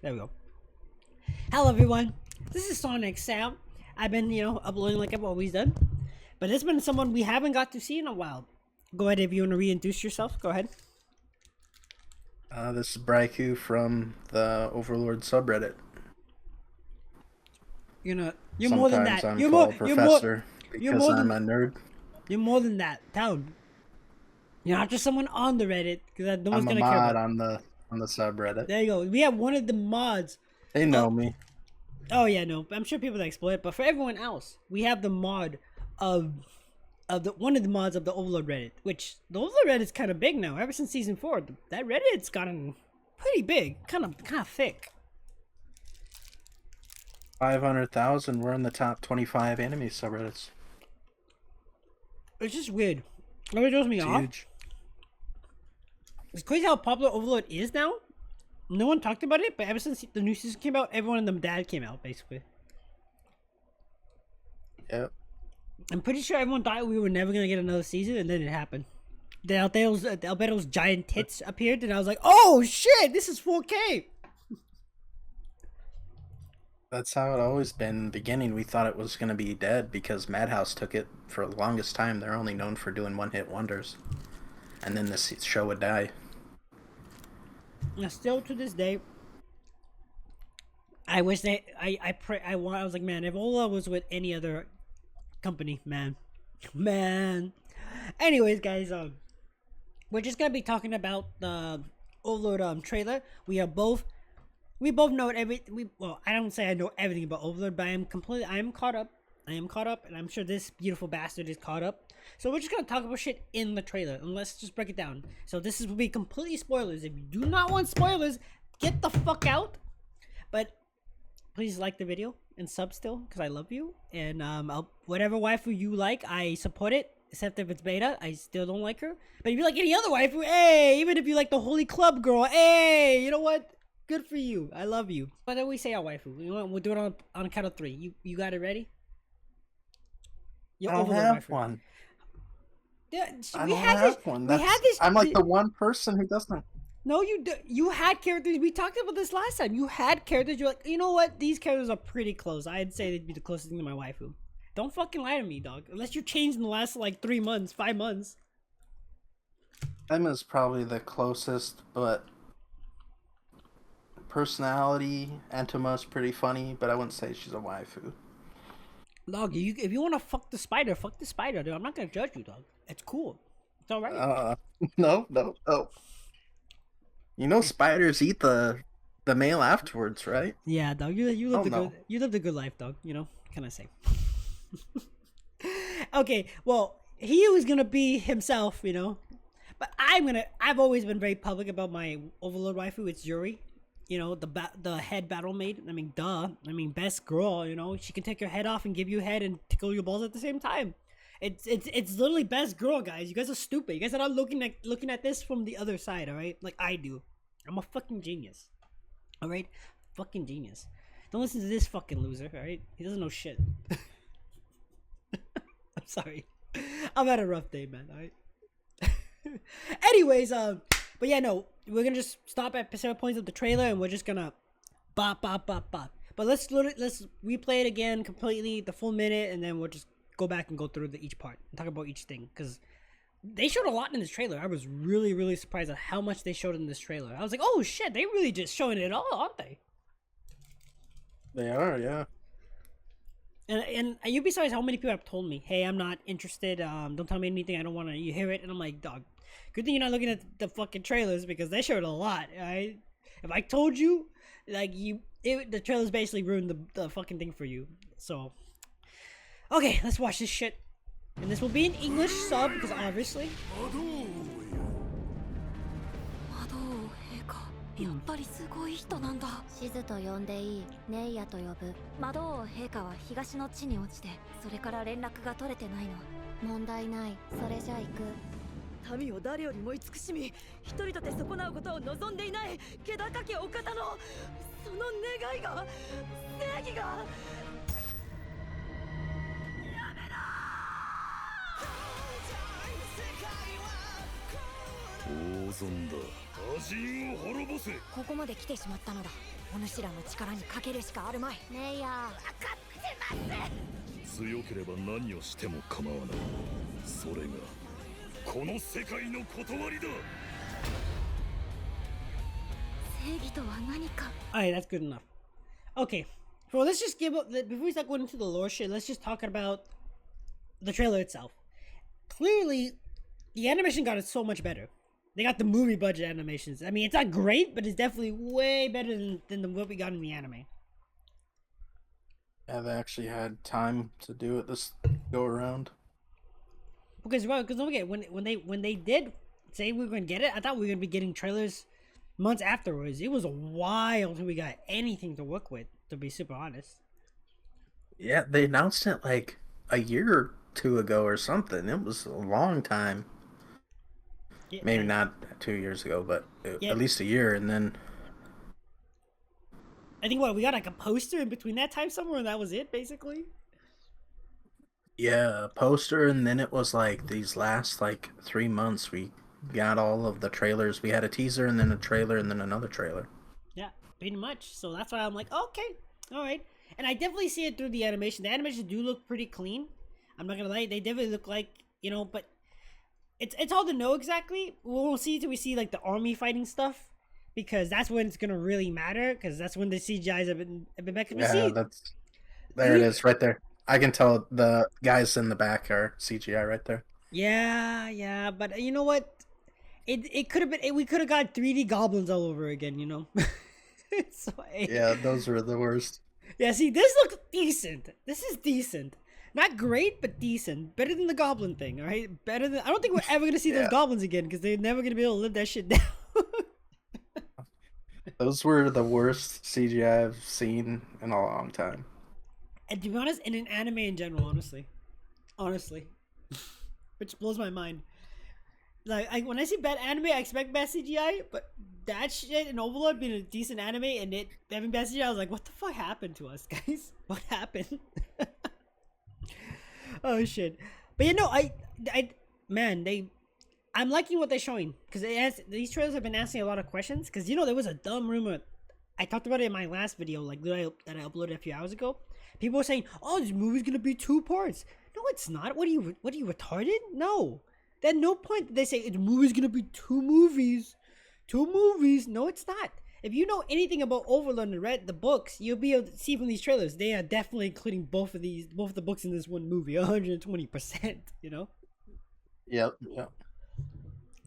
There we go. Hello, everyone. This is Sonic Sam. I've been, uploading like I've always done, but it's been someone we haven't got to see in a while. Go ahead if you want to reintroduce yourself. Go ahead. This is Braiku from the Overlord subreddit. You're more than Sometimes that. I'm called Professor You're because more I'm than, a nerd. you're more than that. Town. You're not just someone on the Reddit because no one's I'm a gonna care mod about. on the subreddit. There you go. We have one of the mods. They Uh, know me. oh yeah, no. I'm sure people that exploit it, but for everyone else, we have the mod of the one of the mods of the Overlord Reddit, which the Overlord Reddit's kind of big now. Ever since season 4, that Reddit's gotten pretty big, kind of thick. 500,000. We're in the top 25 anime subreddits. It's just weird. It throws me It's off. huge. It's crazy how popular Overlord is now. No one talked about it, but ever since the new season came out, everyone and their dad came out, basically. Yep. I'm pretty sure everyone thought we were never gonna get another season, and then it happened. The Albedo's giant tits appeared, and I was like, "Oh shit, this is 4K." That's how it always been. In the beginning, we thought it was going to be dead because Madhouse took it for the longest time. They're only known for doing one-hit wonders. And then this show would die. And still to this day, I wish they. I was like, man, if Ola was with any other company, man. Anyways, guys, we're just gonna be talking about the Overlord trailer. We both know I don't say I know everything about Overlord, but I am caught up. And I'm sure this beautiful bastard is caught up. So we're just gonna talk about shit in the trailer, and let's just break it down. So this will be completely spoilers. If you do not want spoilers, get the fuck out. But please like the video and sub still, because I love you. And whatever waifu you like, I support it. Except if it's beta, I still don't like her. But if you like any other waifu, hey, even if you like the Holy Club girl, hey, you know what? Good for you. I love you. But then we say our waifu. You know what? We'll do it on a count of 3. You got it ready? I don't have one. Yeah, I don't have one. I'm like the one person who doesn't. No, you had characters. We talked about this last time. You had characters. You're like, you know what? These characters are pretty close. I'd say they'd be the closest thing to my waifu. Don't fucking lie to me, dog. Unless you changed in the last like 3 months, 5 months. Emma's probably the closest, but personality, Entoma's pretty funny, but I wouldn't say she's a waifu. Dog, if you want to fuck the spider, dude. I'm not gonna judge you, dog. It's cool. It's alright. No. You know spiders eat the male afterwards, right? Yeah, dog. You lived a good life, dog. You know, what can I say? Okay, well, he was gonna be himself, but I've always been very public about my Overlord waifu. It's Yuri. The head battle maid. I mean, duh. I mean, best girl. She can take your head off and give you head and tickle your balls at the same time. It's literally best girl, guys. You guys are stupid. You guys are not looking at this from the other side, all right? Like I do. I'm a fucking genius. All right, fucking genius. Don't listen to this fucking loser, all right? He doesn't know shit. I'm sorry. I've had a rough day, man. All right. Anyways, but yeah, no, we're gonna just stop at specific points of the trailer, and we're just gonna bop. But let's replay it again completely, the full minute, and then we'll just go back and go through each part and talk about each thing, because they showed a lot in this trailer. I was really, really surprised at how much they showed in this trailer. I was like, oh shit, they really just showing it all, aren't they? They are, yeah. And you'd be surprised how many people have told me, hey, I'm not interested, don't tell me anything, I don't want to hear it. And I'm like, dog, good thing you're not looking at the fucking trailers, because they showed a lot, alright? If I told you, like, the trailers basically ruined the fucking thing for you. So, okay, let's watch this shit. And this will be in English sub, because obviously. やっぱりすごい人なんだ。シズと呼んでいい、ネイヤと呼ぶ。魔導王陛下は東の地に落ちて、それから連絡が取れてないの。問題ない。それじゃ行く。民を誰よりも慈しみ、一人とて損なうことを望んでいない気高きお方のその願いが、正義が。やめろ。大損だ。ここまで来てしまったのだ。お主らの力にかけるしかあるまい。ねえや。強ければ何をしても構わない。それがこの世界の断りだ。正義とは何か。 Alright, that's good enough. Okay, well, let's just give up. Before we start going into the lore shit, let's just talk about the trailer itself. Clearly, the animation got it so much better. They got the movie budget animations. I mean, it's not great, but it's definitely way better than what we got in the anime. Yeah, they actually had time to do it this go around. Because don't forget, when they did say we were going to get it, I thought we were going to be getting trailers months afterwards. It was a while until we got anything to work with, to be super honest. Yeah, they announced it like a year or two ago or something. It was a long time. Yeah, Maybe not 2 years ago, but yeah. at least a year. And then I think we got like a poster in between that time somewhere, and that was it basically. yeah, a poster, and then it was like these last like 3 months we got all of the trailers. We had a teaser and then a trailer and then another trailer. Yeah, pretty much. So that's why I'm like, okay, all right. And I definitely see it through the animation. The animations do look pretty clean. I'm not gonna lie, they definitely look like, you know, but it's hard to know exactly. We'll see till we see like the army fighting stuff, because that's when it's gonna really matter. Because that's when the CGIs have been back. Yeah, there it is right there. I can tell the guys in the back are CGI right there. Yeah, but you know what? It could have been. We could have got 3D goblins all over again. You know. So, Yeah, those were the worst. Yeah, see, this looks decent. This is decent. Not great, but decent. Better than the goblin thing, alright? Better than... I don't think we're ever going to see those goblins again, because they're never going to be able to live that shit down. Those were the worst CGI I've seen in a long time. And to be honest, in an anime in general, honestly. Honestly. Which blows my mind. Like, when I see bad anime, I expect bad CGI, but that shit in Overlord being a decent anime and it having bad CGI, I was like, what the fuck happened to us, guys? What happened? Oh shit. But you know, I'm liking what they're showing, because these trailers have been asking a lot of questions. Because you know, there was a dumb rumor. I talked about it in my last video, like that I uploaded a few hours ago. People were saying, "Oh, this movie's gonna be 2 parts." No, it's not. What are you retarded? No. At no point did they say the movie's gonna be 2 movies. 2 movies. No, it's not. If you know anything about Overlord and read the books, you'll be able to see from these trailers, they are definitely including both of the books in this one movie, 120%, you know? Yep.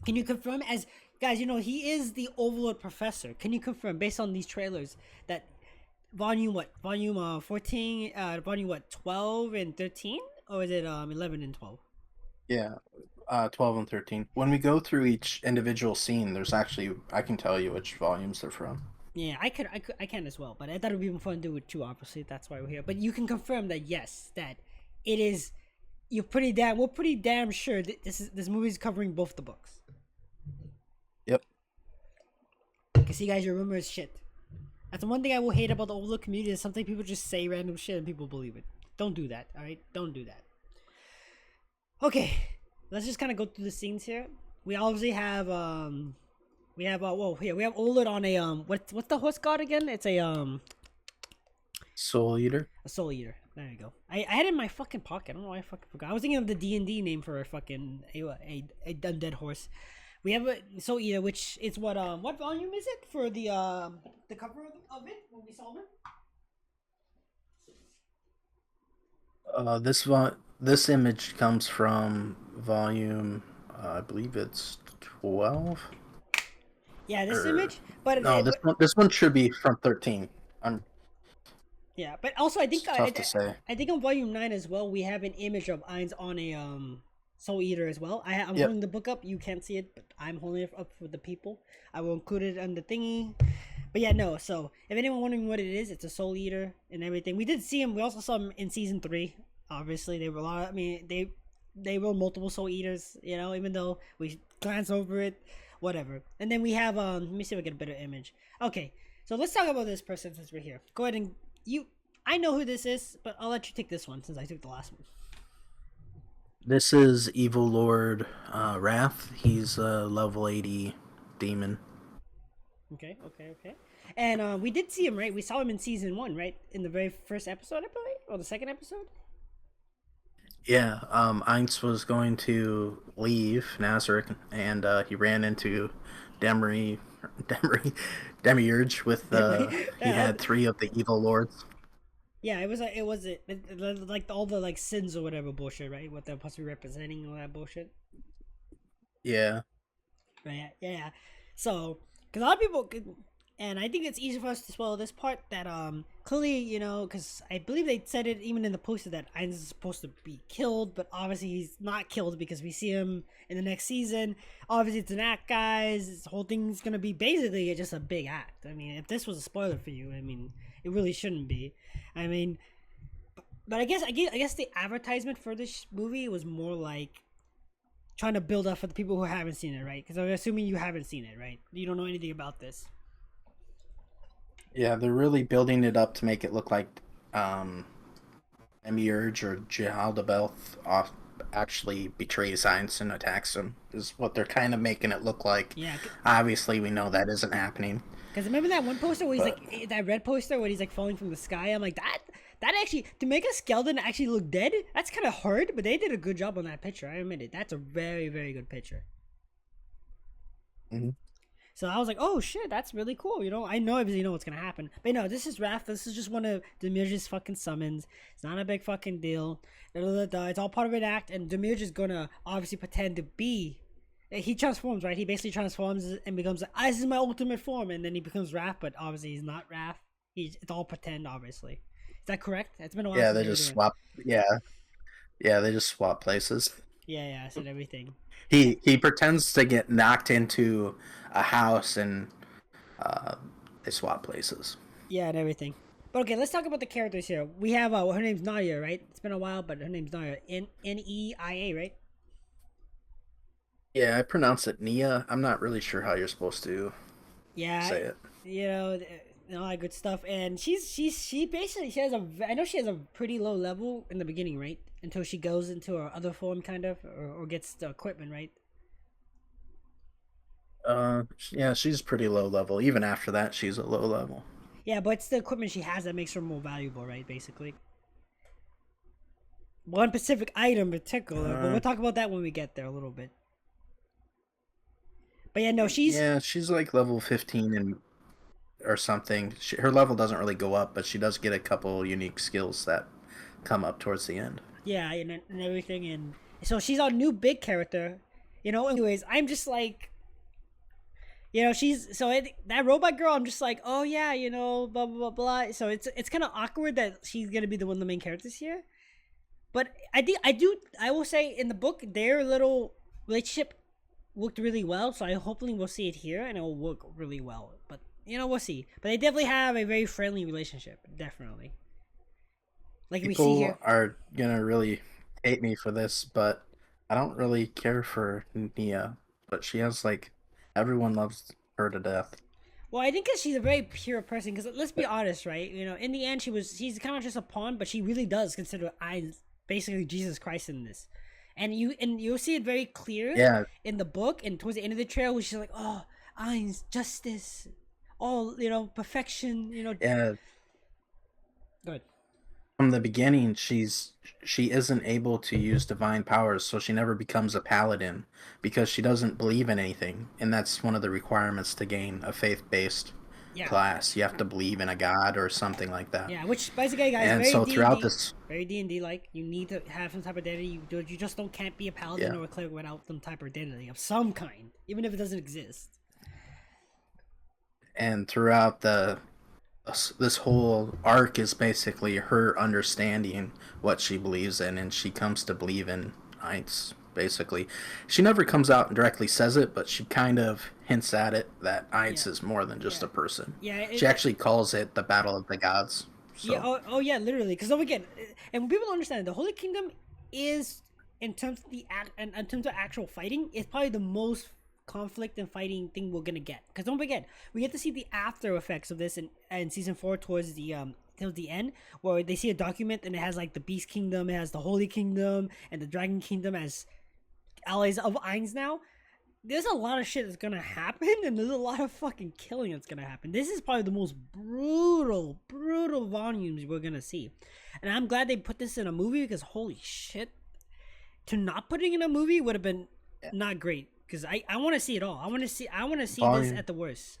Can you confirm, as, guys, you know, he is the Overlord professor. Can you confirm, based on these trailers, that volume 14, volume 12 and 13? Or is it 11 and 12? Yeah, 12 and 13. When we go through each individual scene, there's actually, I can tell you which volumes they're from. Yeah, I can as well, but I thought it would be even fun to do it too, obviously. That's why we're here. But you can confirm that, yes, that it is, we're pretty damn sure that this movie's covering both the books. Yep. Because see, guys, your rumor is shit. That's the one thing I will hate about the Overlord community, is something people just say random shit and people believe it. Don't do that, alright? Don't do that. Okay, let's just kind of go through the scenes here. We obviously have we have Overlord on a what's the horse called again? It's a Soul Eater. A Soul Eater. There you go. I had it in my fucking pocket. I don't know why I fucking forgot. I was thinking of the D&D name for a fucking a undead horse. We have a Soul Eater, which is what volume is it for the cover of it when we saw it? This image comes from volume, I believe it's 12. Yeah, this image, but no, this one should be from 13. Yeah, but also I think tough to say. I think on volume 9 as well, we have an image of Ainz on a Soul Eater as well. I'm holding the book up. You can't see it, but I'm holding it up for the people. I will include it on the thingy. But yeah, no. So if anyone wondering what it is, it's a Soul Eater and everything. We did see him. We also saw him in season 3. Obviously, they were a lot. I mean, they were multiple Soul Eaters. You know, even though we glance over it, whatever. And then we have let me see if I get a better image. Okay, so let's talk about this person since we're here. Go ahead and I know who this is, but I'll let you take this one since I took the last one. This is Evil Lord Wrath. He's a level 80 demon. Okay. And we did see him, right? We saw him in season 1, right? In the very first episode, I believe, or the second episode. Yeah, Ainz was going to leave Nazareth, and he ran into Demery, Demery, Demiurge with he Yeah, had three of the evil lords. yeah, like all the like sins or whatever bullshit, right? What they're supposed to be representing, all that bullshit. Yeah, Right. Yeah. So, because a lot of people, and I think it's easy for us to swallow this part that clearly, because I believe they said it even in the poster that Ainz is supposed to be killed, but obviously he's not killed because we see him in the next season. Obviously, it's an act, guys. This whole thing's gonna be basically just a big act. I mean, if this was a spoiler for you, I mean, it really shouldn't be. I mean, but I guess the advertisement for this movie was more like trying to build up for the people who haven't seen it, right? Because I'm assuming you haven't seen it, right? You don't know anything about this. yeah, they're really building it up to make it look like um, Demiurge or Jehaldabelth off actually betrays Ainz and attacks him. Is what they're kind of making it look like. Yeah, Obviously, we know that isn't happening. because remember that one poster where he's But like that red poster where he's like falling from the sky. I'm like that actually to make a skeleton actually look dead. That's kind of hard, but they did a good job on that picture. I admit it. That's a very very good picture. Mhm. So I was like, oh shit, that's really cool. I know obviously what's gonna happen. But no, this is Wrath. This is just one of Demirge's fucking summons. It's not a big fucking deal. It's all part of an act, and Demirge is gonna obviously pretend to be. He transforms, right? He basically transforms and becomes like, this is my ultimate form, and then he becomes Wrath, but obviously he's not Wrath. It's all pretend, obviously. Is that correct? It's been a while yeah, since they we were just doing. swap. Yeah, they just swap places. Yeah, I said everything. He pretends to get knocked into a house and uh, they swap places. Yeah, and everything. But okay, let's talk about the characters here. We have her name's Nadia, right? It's been a while, but her name's Nadia. Neia, right? Yeah, I pronounce it Nia. I'm not really sure how you're supposed to Yeah, say it. all that good stuff. And she basically I know she has a pretty low level in the beginning, right? Until she goes into her other form, kind of, or gets the equipment, right? Yeah, she's pretty low level. Even after that, she's a low level. Yeah, but it's the equipment she has that makes her more valuable, right? Basically, one specific item in particular. But we'll talk about that when we get there a little bit. But yeah, no, Yeah, she's like level 15 and or something. Her level doesn't really go up, but she does get a couple unique skills that come up towards the end. yeah, and everything, and so she's our new big character. Anyways, I'm just like, that robot girl. I'm just like, oh yeah, blah blah blah blah. So it's kind of awkward that she's gonna be one of the main characters here. But I will say in the book their little relationship worked really well. So I hopefully we'll see it here and it will work really well. But we'll see. But they definitely have a very friendly relationship. Definitely. Like we see People here. are gonna really hate me for this, but I don't really care for Nia. But she has like everyone loves her to death. Well, I think because she's a very pure person. Because let's be honest, right? In the end, she's kind of just a pawn, but she really does consider I basically Jesus Christ in this. And you'll see it very clear Yeah, in the book and towards the end of the trail, where she's like, "Oh, Ain's justice, all perfection." yeah. Good. From the beginning, she isn't able to use divine powers, so she never becomes a paladin because she doesn't believe in anything, and that's one of the requirements to gain a faith-based Yeah. class. You have to believe in a god or something like that. Yeah, which basically, guys, And very so D&D, throughout this, very D&D like. You need to have some type of identity. You just can't be a paladin Yeah. or a cleric without some type of identity of some kind, even if it doesn't exist. and throughout this whole arc is basically her understanding what she believes in, and she comes to believe in Ainz. Basically, she never comes out and directly says it, but she kind of hints at it that Ainz Yeah. is more than just Yeah. a person. Yeah, She actually calls it the Battle of the Gods. So Yeah. Oh yeah. Literally. Because again, and people don't understand, the Holy Kingdom is in terms of in terms of actual fighting, it's probably the most conflict and fighting thing we're gonna get. Because don't forget, we get to see the after effects of this in season 4 towards the end, where they see a document and it has like the Beast Kingdom, it has the Holy Kingdom, and the Dragon Kingdom as allies of Ainz now. there's a lot of shit that's gonna happen, and there's a lot of fucking killing that's gonna happen. This is probably the most brutal volumes we're gonna see, and I'm glad they put this in a movie because holy shit, to not putting in a movie would have been not great because I want to see it all. I want to see this at the worst.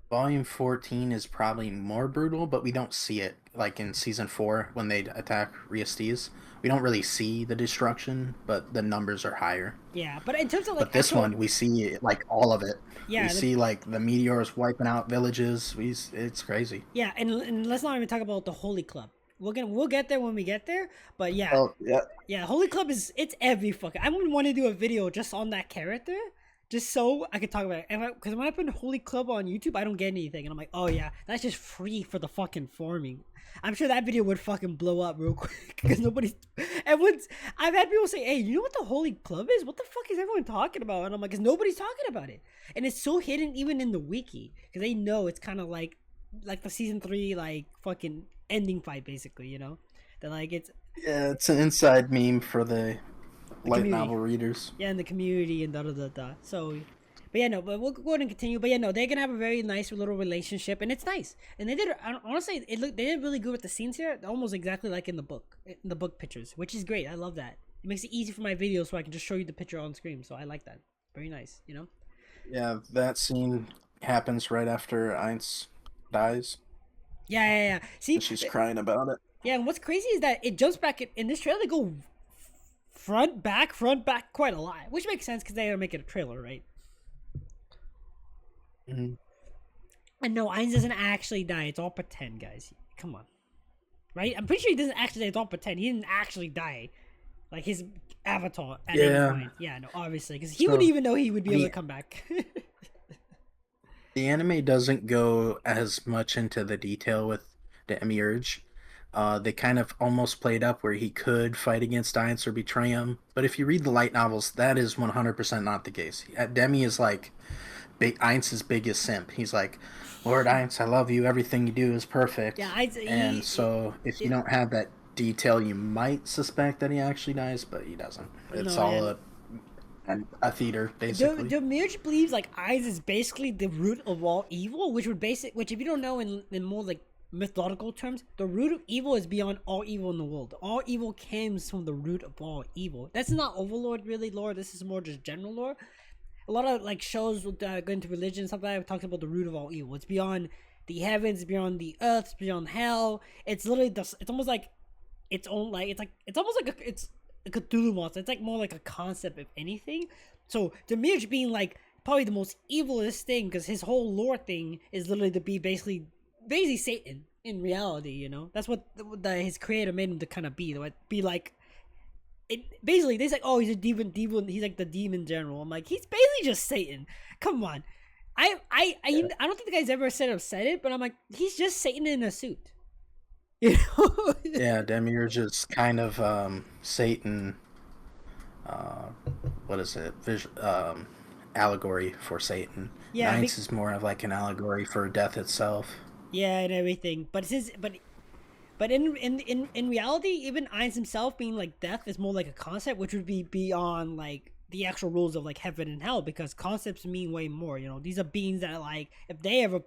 Volume 14 is probably more brutal, but we don't see it like in season 4 when they attack Riestes. We don't really see the destruction, but the numbers are higher. Yeah, but in terms of like but this one, we see like all of it. Yeah, we see like the meteors wiping out villages. It's crazy. Yeah, and let's not even talk about the Holy Club. We'll get there when we get there, but yeah. Oh, yeah. Yeah, Holy Club it's every fucking. I would want to do a video just on that character, just so I could talk about it. Because when I put Holy Club on YouTube, I don't get anything, and I'm like, oh yeah, that's just free for the fucking farming. I'm sure that video would fucking blow up real quick because I've had people say, hey, you know what the Holy Club is? What the fuck is everyone talking about? And I'm like, because nobody's talking about it, and it's so hidden even in the wiki because they know it's kind of like the season 3 like fucking ending fight basically, you know, that like it's an inside meme for the light community. Novel readers. Yeah, in the community and da. So, but yeah, no, but we'll go ahead and continue. But yeah, no, they're gonna have a very nice little relationship, and it's nice. And they did honestly, they did really good with the scenes here, almost exactly like in the book pictures, which is great. I love that. It makes it easy for my videos, so I can just show you the picture on screen. So I like that. Very nice, you know. Yeah, that scene happens right after Ainz dies. Yeah. See, and she's crying about it. Yeah, and what's crazy is that it jumps back in this trailer. They go front back quite a lot, which makes sense because they are making a trailer, right? Mm-hmm. And no, Ainz doesn't actually die. It's all pretend, guys. Come on, right? I'm pretty sure he doesn't actually die. It's all pretend. He didn't actually die, like his avatar at any point. Yeah, no, obviously, because he wouldn't even know he would be able to come back. The anime doesn't go as much into the detail with the Demiurge. They kind of almost played up where he could fight against Ainz or betray him. But if you read the light novels, that is 100% not the case. Demi is like Ainz's biggest simp. He's like, Lord Ainz, I love you. Everything you do is perfect. Yeah, so if you don't have that detail, you might suspect that he actually dies, but he doesn't. It's a theater, basically. Demiurge believes like Ainz is basically the root of all evil, which if you don't know in more like mythological terms, the root of evil is beyond all evil in the world. All evil comes from the root of all evil. That's not Overlord really lore. This is more just general lore. A lot of like shows go into religion and stuff like that talks about the root of all evil. It's beyond the heavens, beyond the earth, it's beyond hell. It's literally it's almost like its own like it's almost like it's a Cthulhu monster. It's like more like a concept if anything. So Demiurge being like probably the most evilest thing because his whole lore thing is literally to be basically Satan in reality, you know. That's what his creator made him to kind of be like it. Basically, they say, "Oh, he's a demon. He's like the demon general." I'm like, he's basically just Satan. Come on, I don't think the guy's ever said it, but I'm like, he's just Satan in a suit. You know? Yeah, Demiurge is kind of Satan. What is it? Allegory for Satan. Yeah, Ainz is more of like an allegory for death itself. Yeah, and everything, but in reality, even Ainz himself being like death is more like a concept, which would be beyond like the actual rules of like heaven and hell, because concepts mean way more. You know, these are beings that like if they ever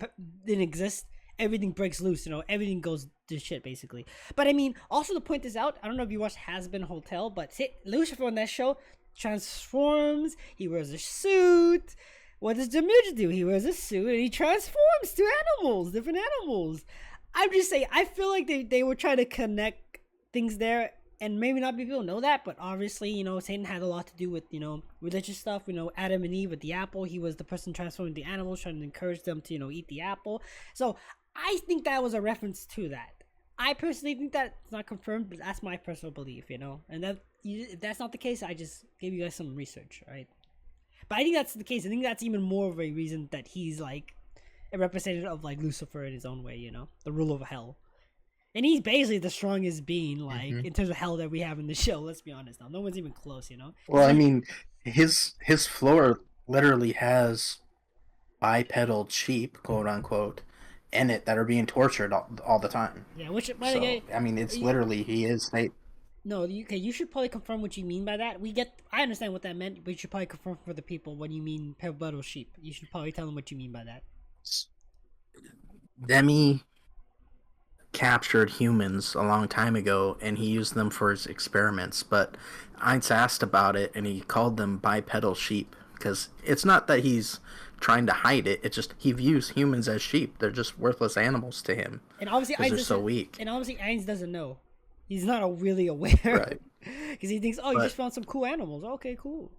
didn't exist, everything breaks loose. You know, everything goes to shit basically. But I mean, also to point this out, I don't know if you watched Has Been Hotel, but Lucifer on that show transforms. He wears a suit. What does Demiurge do? He wears a suit and he transforms to different animals. I'm just saying, I feel like they were trying to connect things there, and maybe not people know that, but obviously, you know, Satan had a lot to do with, you know, religious stuff. You know, Adam and Eve with the apple, he was the person transforming the animals, trying to encourage them to, you know, eat the apple. So I think that was a reference to that. I personally think that it's not confirmed, but that's my personal belief, you know. And if that's not the case, I just gave you guys some research, right? But I think that's the case. I think that's even more of a reason that he's like a representative of like Lucifer in his own way, you know, the ruler of hell. And he's basically the strongest being, like, in terms of hell that we have in the show. Let's be honest now. No one's even close, you know? Well, I mean, his floor literally has bipedal sheep, quote unquote, in it that are being tortured all the time. Yeah, which, I mean, it's literally, he is Satan. No, okay, you should probably confirm what you mean by that. I understand what that meant, but you should probably confirm for the people what you mean pale-blooded sheep. You should probably tell them what you mean by that. Demi captured humans a long time ago, and he used them for his experiments. But Einz asked about it, and he called them bipedal sheep because it's not that he's trying to hide it. It's just he views humans as sheep. They're just worthless animals to him And obviously, because they're Ainz so weak. And obviously, Ainz doesn't know. He's not really aware, Right. Because he thinks, oh, you But just found some cool animals. Okay, cool.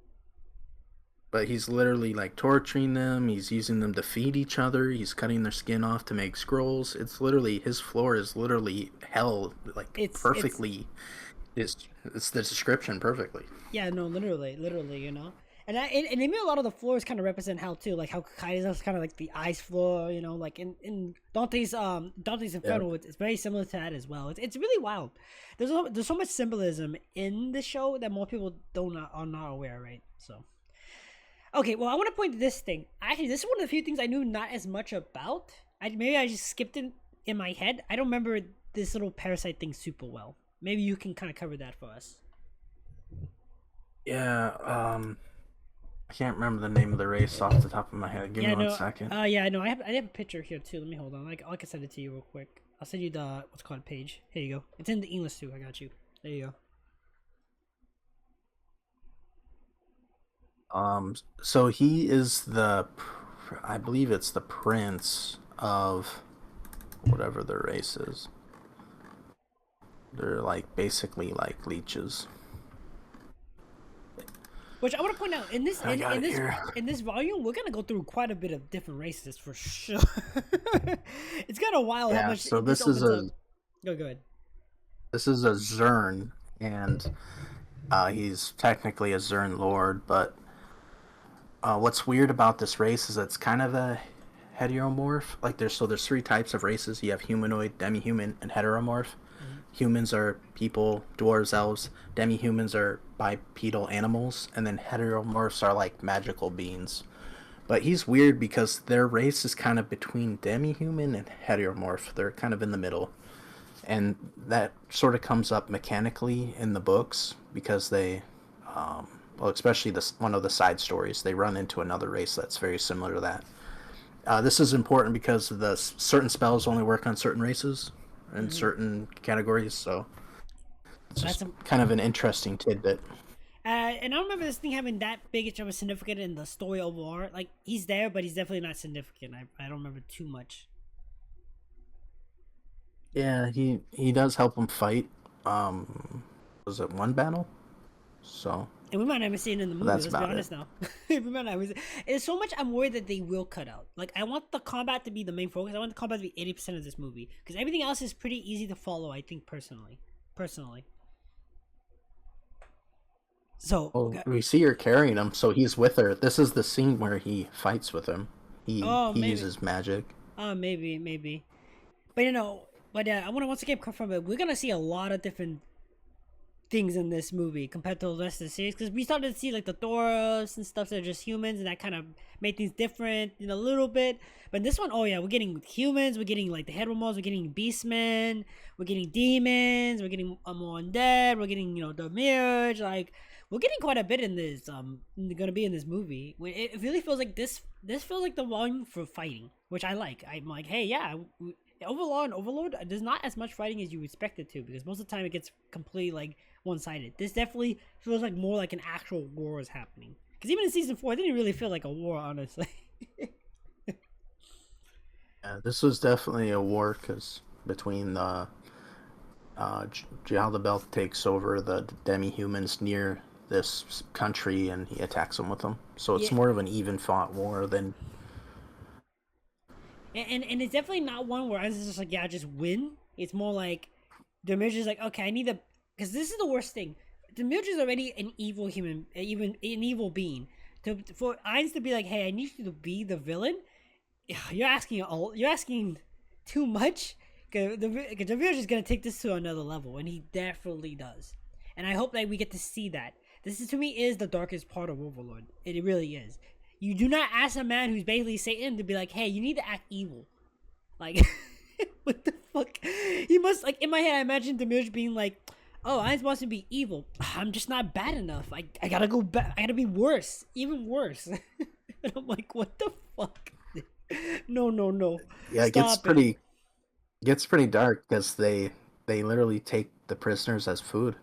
but he's literally like torturing them. He's using them to feed each other. He's cutting their skin off to make scrolls. It's literally his floor is literally hell, like It's perfectly. It's the description perfectly. Yeah, no, literally, you know. And they made a lot of the floors kind of represent hell too, like how Kaiser's kind of like the ice floor, you know, like in Dante's Inferno, it's very similar to that as well. It's really wild. There's so much symbolism in the show that more people are not aware, right? So, okay, well, I want to point to this thing. Actually, this is one of the few things I knew not as much about. Maybe I just skipped it in my head. I don't remember this little parasite thing super well. Maybe you can kind of cover that for us. Yeah. I can't remember the name of the race off the top of my head. Give me 1 second. Yeah, I know. I have a picture here too. Let me hold on. I can send it to you real quick. I'll send you the what's called page. Here you go. It's in the English too. I got you. There you go. So he is I believe it's the prince of whatever the race is. They're like basically like leeches. Which I want to point out in this volume, we're gonna go through quite a bit of different races for sure. It's kind of wild how much. So this is a. Go ahead. This is a Zern, and he's technically a Zern Lord, but what's weird about this race is it's kind of a heteromorph. Like there's 3 types of races. You have humanoid, demi-human, and heteromorph. Humans are people, dwarves, elves. Demi-humans are bipedal animals, and then heteromorphs are like magical beings. But he's weird because their race is kind of between demi-human and heteromorph. They're kind of in the middle. And that sort of comes up mechanically in the books because they, especially one of the side stories, they run into another race that's very similar to that. This is important because the certain spells only work on certain races and certain categories, so it's just kind of an interesting tidbit. And I don't remember this thing having that big of a significance in the story overall. Like, he's there, but he's definitely not significant. I don't remember too much. Yeah, he does help him fight. Was it one battle? So. And we might not even see it in the movie, let's be honest now. We might not even. There's so much I'm worried that they will cut out. Like, I want the combat to be the main focus. I want the combat to be 80% of this movie. Because everything else is pretty easy to follow, I think, personally. So. We see her carrying him, so he's with her. This is the scene where he fights with him. He uses magic. Maybe. But, I want to once again confirm that we're going to see a lot of different things in this movie compared to the rest of the series, because we started to see like the Thoros and stuff that are just humans, and that kind of made things different in a little bit. But in this one, we're getting humans, we're getting like the heteromorphs, we're getting beastmen, we're getting demons, we're getting more undead, we're getting the mirage. Like, we're getting quite a bit in this gonna be in this movie. It really feels like this feels like the volume for fighting, which I like. I'm like, hey, yeah, Overlord, there's not as much fighting as you expect it to, because most of the time it gets completely like one-sided. This definitely feels like more like an actual war is happening, because even in season 4 it didn't really feel like a war, honestly. Yeah, this was definitely a war, because between the Jal the Belt takes over the demi-humans near this country and he attacks them with them, so it's more of an even fought war than. And it's definitely not one where I was just like, just win. It's more like Demirge is like, okay, I need to, because this is the worst thing. Demirge is already an evil human, even an evil being. For Ainz to be like, hey, I need you to be the villain. You're asking too much. Because Demirge is gonna take this to another level, and he definitely does. And I hope that we get to see that. This to me is the darkest part of Overlord. It really is. You do not ask a man who's basically Satan to be like, hey, you need to act evil. Like, what the fuck? He must, like, in my head, I imagine Demirge being like, oh, I'm supposed to be evil. I'm just not bad enough. I gotta go back. I gotta be worse, even worse. And I'm like, what the fuck? No, no, no. Yeah, it Stop it. gets pretty dark because they literally take the prisoners as food.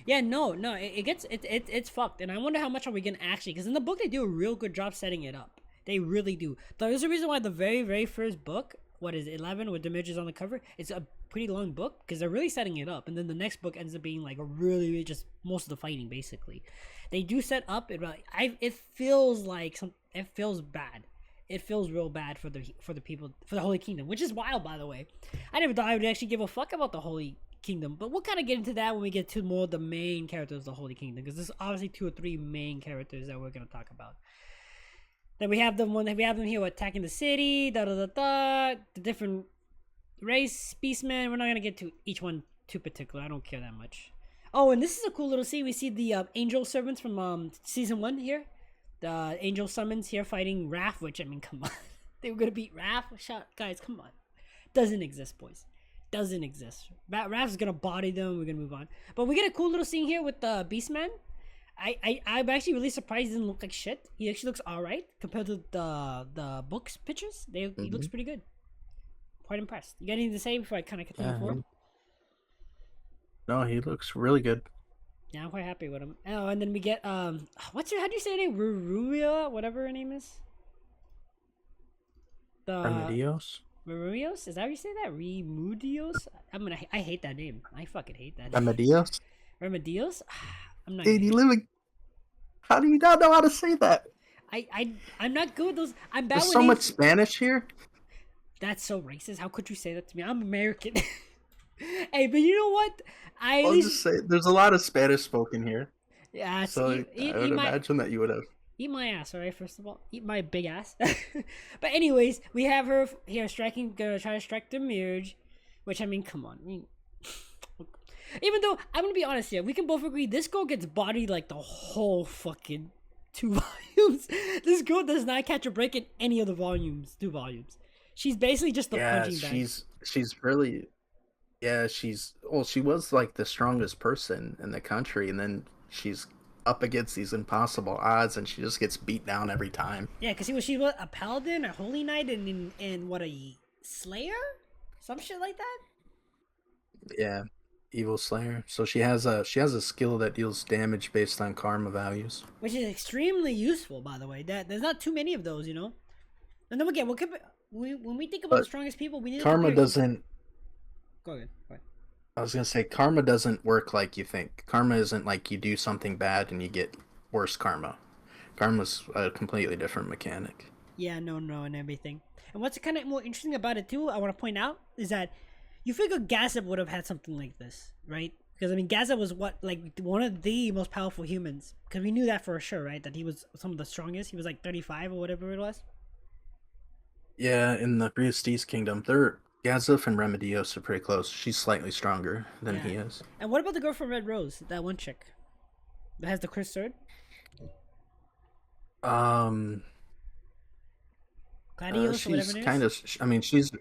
Yeah, no, no. It's fucked, and I wonder how much are we gonna actually? Because in the book they do a real good job setting it up. They really do. There's a reason why the very first book, what is it, 11, with the images on the cover, it's a pretty long book because they're really setting it up, and then the next book ends up being like a really just most of the fighting basically. They do set up it. It feels like it feels bad. It feels real bad for the people, for the Holy Kingdom, which is wild, by the way. I never thought I would actually give a fuck about the Holy Kingdom, but we'll kind of get into that when we get to more of the main characters of the Holy Kingdom, because there's obviously 2 or 3 main characters that we're gonna talk about. Then we have them here attacking the city, the different race, beastmen. We're not gonna get to each one too particular. I don't care that much. Oh, and this is a cool little scene. We see the angel servants from season 1 here. The angel summons here fighting Raph, which, I mean, come on. They were gonna beat Raph? Guys, come on. Doesn't exist, boys. Doesn't exist. Raph's gonna body them. We're gonna move on. But we get a cool little scene here with the Beastman. I'm actually really surprised he doesn't look like shit. He actually looks alright compared to the books pictures. He looks pretty good. Quite impressed. You got anything to say before I kind of continue forward? No, he looks really good. Yeah, I'm quite happy with him. Oh, and then we get how do you say her name? Ruruya, whatever her name is. Remedios? Remedios? Is that how you say that? Remedios? I hate that name. I fucking hate that. Remedios? Remedios? I'm not. How do you not know how to say that? I'm not good with those. I'm bad There's with so names. much Spanish here. That's so racist. How could you say that to me? I'm American. Hey, but you know what? I'll just say there's a lot of Spanish spoken here. Yeah, So I would imagine that you would have. Eat my ass, alright, first of all. Eat my big ass. But anyways, we have her here gonna try to strike the Mirage. Which, I mean, come on. I mean, even though, I'm gonna be honest here, we can both agree this girl gets bodied like the whole fucking 2 volumes. This girl does not catch a break in any of the 2 volumes. She's basically just the punching bag. She's really... Yeah, she was like the strongest person in the country, and then she's up against these impossible odds, and she just gets beat down every time. Yeah, because she was a paladin, a holy knight, and what, a slayer? Some shit like that? Yeah, evil slayer. So she has a skill that deals damage based on karma values. Which is extremely useful, by the way. There's not too many of those, you know? And then again, when we think about the strongest people, we need karma doesn't... Go ahead. I was gonna say, karma doesn't work like you think. Karma isn't like you do something bad and you get worse karma. Karma's a completely different mechanic. Yeah, no, and everything. And what's kind of more interesting about it too, I want to point out, is that you figure Gazep would have had something like this, right? Because I mean, Gazep was one of the most powerful humans. Because we knew that for sure, right? That he was some of the strongest. He was like 35 or whatever it was. Yeah, in the Briastes Kingdom, Gazef and Remedios are pretty close. She's slightly stronger than he is. And what about the girl from Red Rose? That one chick that has the Chris sword? Gladios, she's kind of... I mean, she's...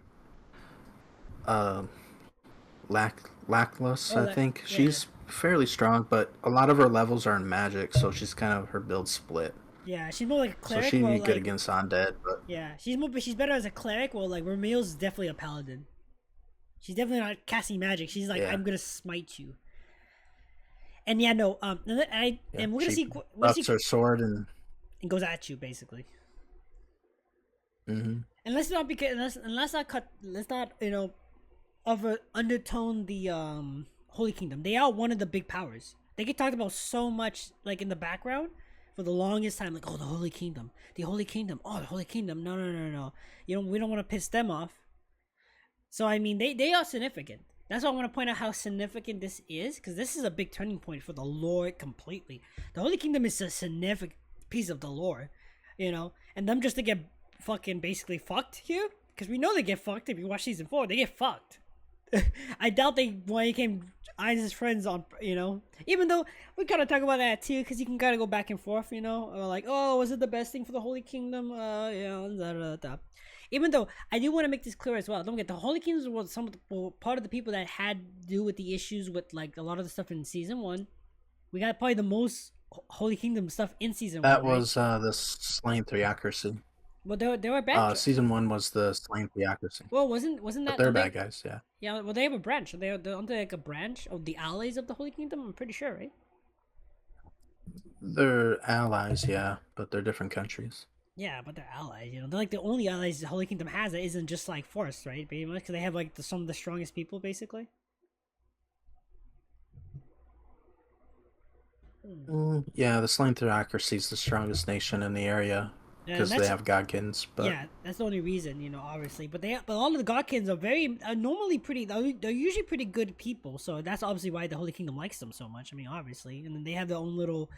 Lackless, I think. Yeah. She's fairly strong, but a lot of her levels are in magic, so she's kind of... Her build split. Yeah, she's more like a cleric. So she'd be good against undead, but... Yeah, she's better as a cleric, well, like, Romeo is definitely a paladin. She's definitely not casting magic. She's like, I'm gonna smite you. And yeah, no, and we're gonna see... Buffs her sword and goes at you, basically. Mm-hmm. And let's not, undertone the, Holy Kingdom. They are one of the big powers. They get talked about so much, like, in the background. For the longest time, like, oh, the Holy Kingdom, oh, the Holy Kingdom. No. We don't want to piss them off. So I mean, they are significant. That's why I want to point out how significant this is, because this is a big turning point for the lore completely. The Holy Kingdom is a significant piece of the lore, and them just to get fucking basically fucked here, because we know they get fucked. If you watch season 4, they get fucked. I doubt they became Ainz's friends on, even though we kind of talk about that too, because you can kind of go back and forth, or like, oh, was it the best thing for the Holy Kingdom? Even though I do want to make this clear as well. Don't get the Holy Kingdoms were some of the, were part of the people that had to do with the issues with like a lot of the stuff in season 1. We got probably the most Holy Kingdom stuff in season 1. That right? was the Slain Theocracy. Well, they were bad. Season 1 was the Slain Theocracy. Well, wasn't But that? they're bad guys, yeah. Yeah, well, they have a branch. They're like a branch of the allies of the Holy Kingdom. I'm pretty sure, right? They're allies, yeah, but they're different countries. Yeah, but they're allies. You know, they're like the only allies the Holy Kingdom has that isn't just like force, right? Pretty much, because they have like some of the strongest people, basically. Yeah, the Slain Theocracy is the strongest nation in the area because they have Godkins. But yeah, that's the only reason, you know, obviously. But all of the Godkins are normally pretty. They're usually pretty good people, so that's obviously why the Holy Kingdom likes them so much. I mean, obviously, and then they have their own little,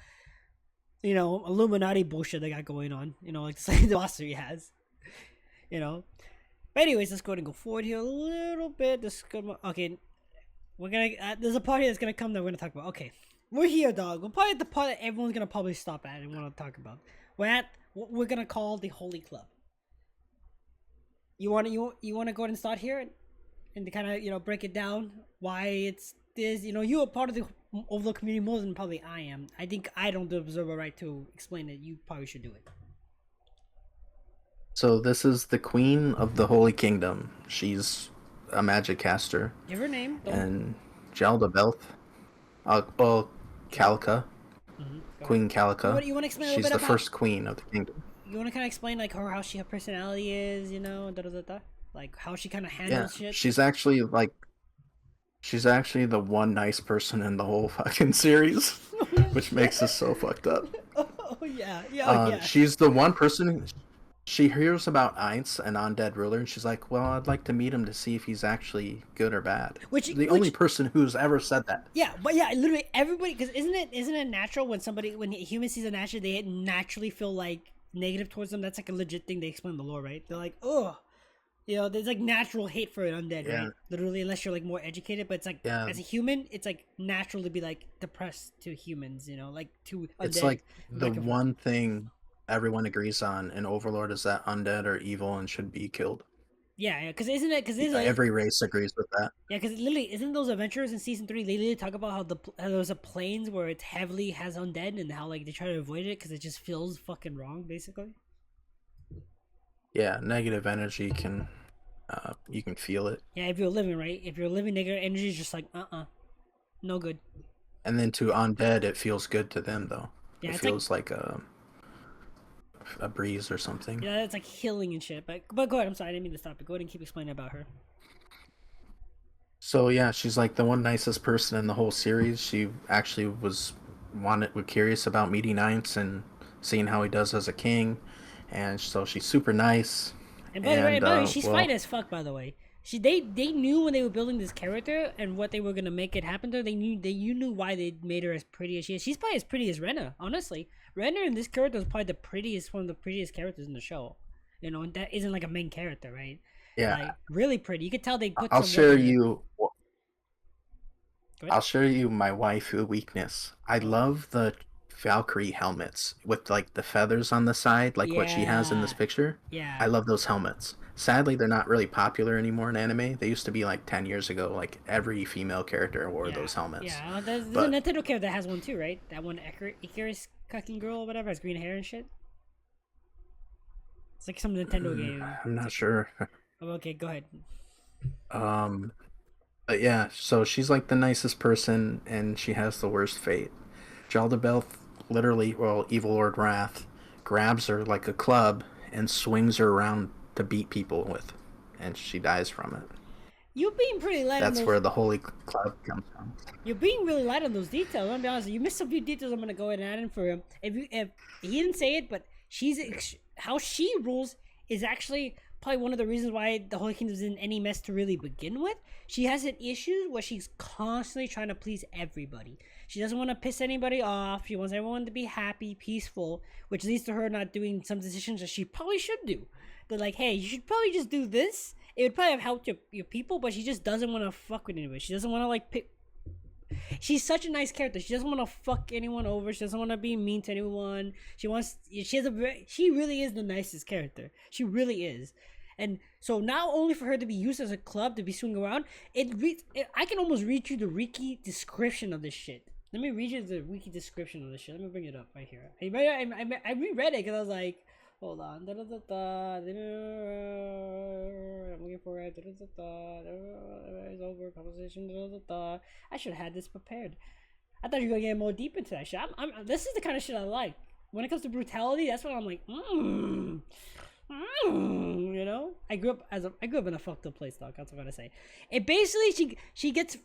you know, Illuminati bullshit they got going on. You know, like the boss he has. You know. But anyways, let's go ahead and go forward here a little bit. Okay, we're gonna. There's a party that's gonna come that we're gonna talk about. Okay. We're here, dog. We're probably at the part that everyone's gonna probably stop at and want to talk about. We're at what we're gonna call the Holy Club. You want to go ahead and start here, and to kind of, you know, break it down why it's this. You know, you are part of the Overlord community more than probably I am. I think I don't deserve a right to explain it. You probably should do it. So this is the Queen of the Holy Kingdom. She's a magic caster. Give her name. And Jaldabaoth. Well, Calica. Queen Calica. You want to explain a She's little bit the about, first queen of the kingdom. You want to kind of explain like her personality is, you know, like how she kind of handles shit. She's actually the one nice person in the whole fucking series, which makes us so fucked up. Oh yeah, yeah. She's the one person. She hears about Ainz, an undead ruler, and she's like, well, I'd like to meet him to see if he's actually good or bad. The only person who's ever said that. Yeah, but yeah, literally everybody, because isn't it natural when a human sees a natural, they naturally feel like negative towards them? That's like a legit thing they explain in the lore, right? They're like, oh, you know, there's like natural hate for an undead, right? Literally, unless you're like more educated, but it's like, as a human, it's like natural to be like depressed to humans, you know, like to undead. It's like the one thing everyone agrees on in Overlord is that undead are evil and should be killed. Yeah, because every race agrees with that. Yeah, because literally, isn't those adventurers in season 3? They literally talk about how there's a plains where it heavily has undead and how like they try to avoid it because it just feels fucking wrong, basically. Yeah, negative energy can, you can feel it. Yeah, if you're living right, negative energy is just like no good. And then to undead, it feels good to them though. Yeah, it feels like a breeze or something. Yeah, it's like healing and shit. But go ahead. I'm sorry, I didn't mean to stop it. Go ahead and keep explaining about her. So yeah, she's like the one nicest person in the whole series. She actually was curious about meeting Ainz and seeing how he does as a king, and so she's super nice. And by the way, she's fine as fuck. By the way, they knew when they were building this character and what they were gonna make it happen to her. You knew why they made her as pretty as she is. She's probably as pretty as Rena, honestly. Rena in this character is probably one of the prettiest characters in the show. You know, and that isn't like a main character, right? Yeah, like, really pretty. You could tell they put. I'll share you my waifu weakness. I love the Valkyrie helmets with like the feathers on the side, like what she has in this picture. Yeah, I love those helmets. Sadly, they're not really popular anymore in anime. They used to be like 10 years ago. Like every female character wore those helmets. Yeah, there's a Nintendo character that has one too, right? That one Icarus fucking girl or whatever has green hair and shit. It's like some Nintendo game. I'm not sure. Okay, go ahead. But yeah, so she's like the nicest person, and she has the worst fate. Jaldabaoth literally, Evil Lord Wrath, grabs her like a club and swings her around to beat people with, and she dies from it. You're being pretty light. That's where the Holy Club comes from. You're being really light on those details. I'm gonna be honest. You missed a few details. I'm gonna go ahead and add in for him. If he didn't say it, but how she rules is actually probably one of the reasons why the Holy Kingdom's in any mess to really begin with. She has an issue where she's constantly trying to please everybody. She doesn't want to piss anybody off. She wants everyone to be happy, peaceful, which leads to her not doing some decisions that she probably should do. They're like, hey, you should probably just do this. It would probably have helped your people, but she just doesn't want to fuck with anybody. She doesn't want to like pick. She's such a nice character. She doesn't want to fuck anyone over. She doesn't want to be mean to anyone. She really is the nicest character. She really is. And so not only for her to be used as a club to be swinging around, I can almost read you the wiki description of this shit. Let me read you the wiki description of this shit. Let me bring it up right here. I reread it because I was like, hold on. I'm looking for it. It's over. Conversation. I should have had this prepared. I thought you were gonna get more deep into that shit. This is the kind of shit I like. When it comes to brutality, that's what I'm like. You know, I grew up in a fucked up place, dog. That's what I'm gonna say. It basically she gets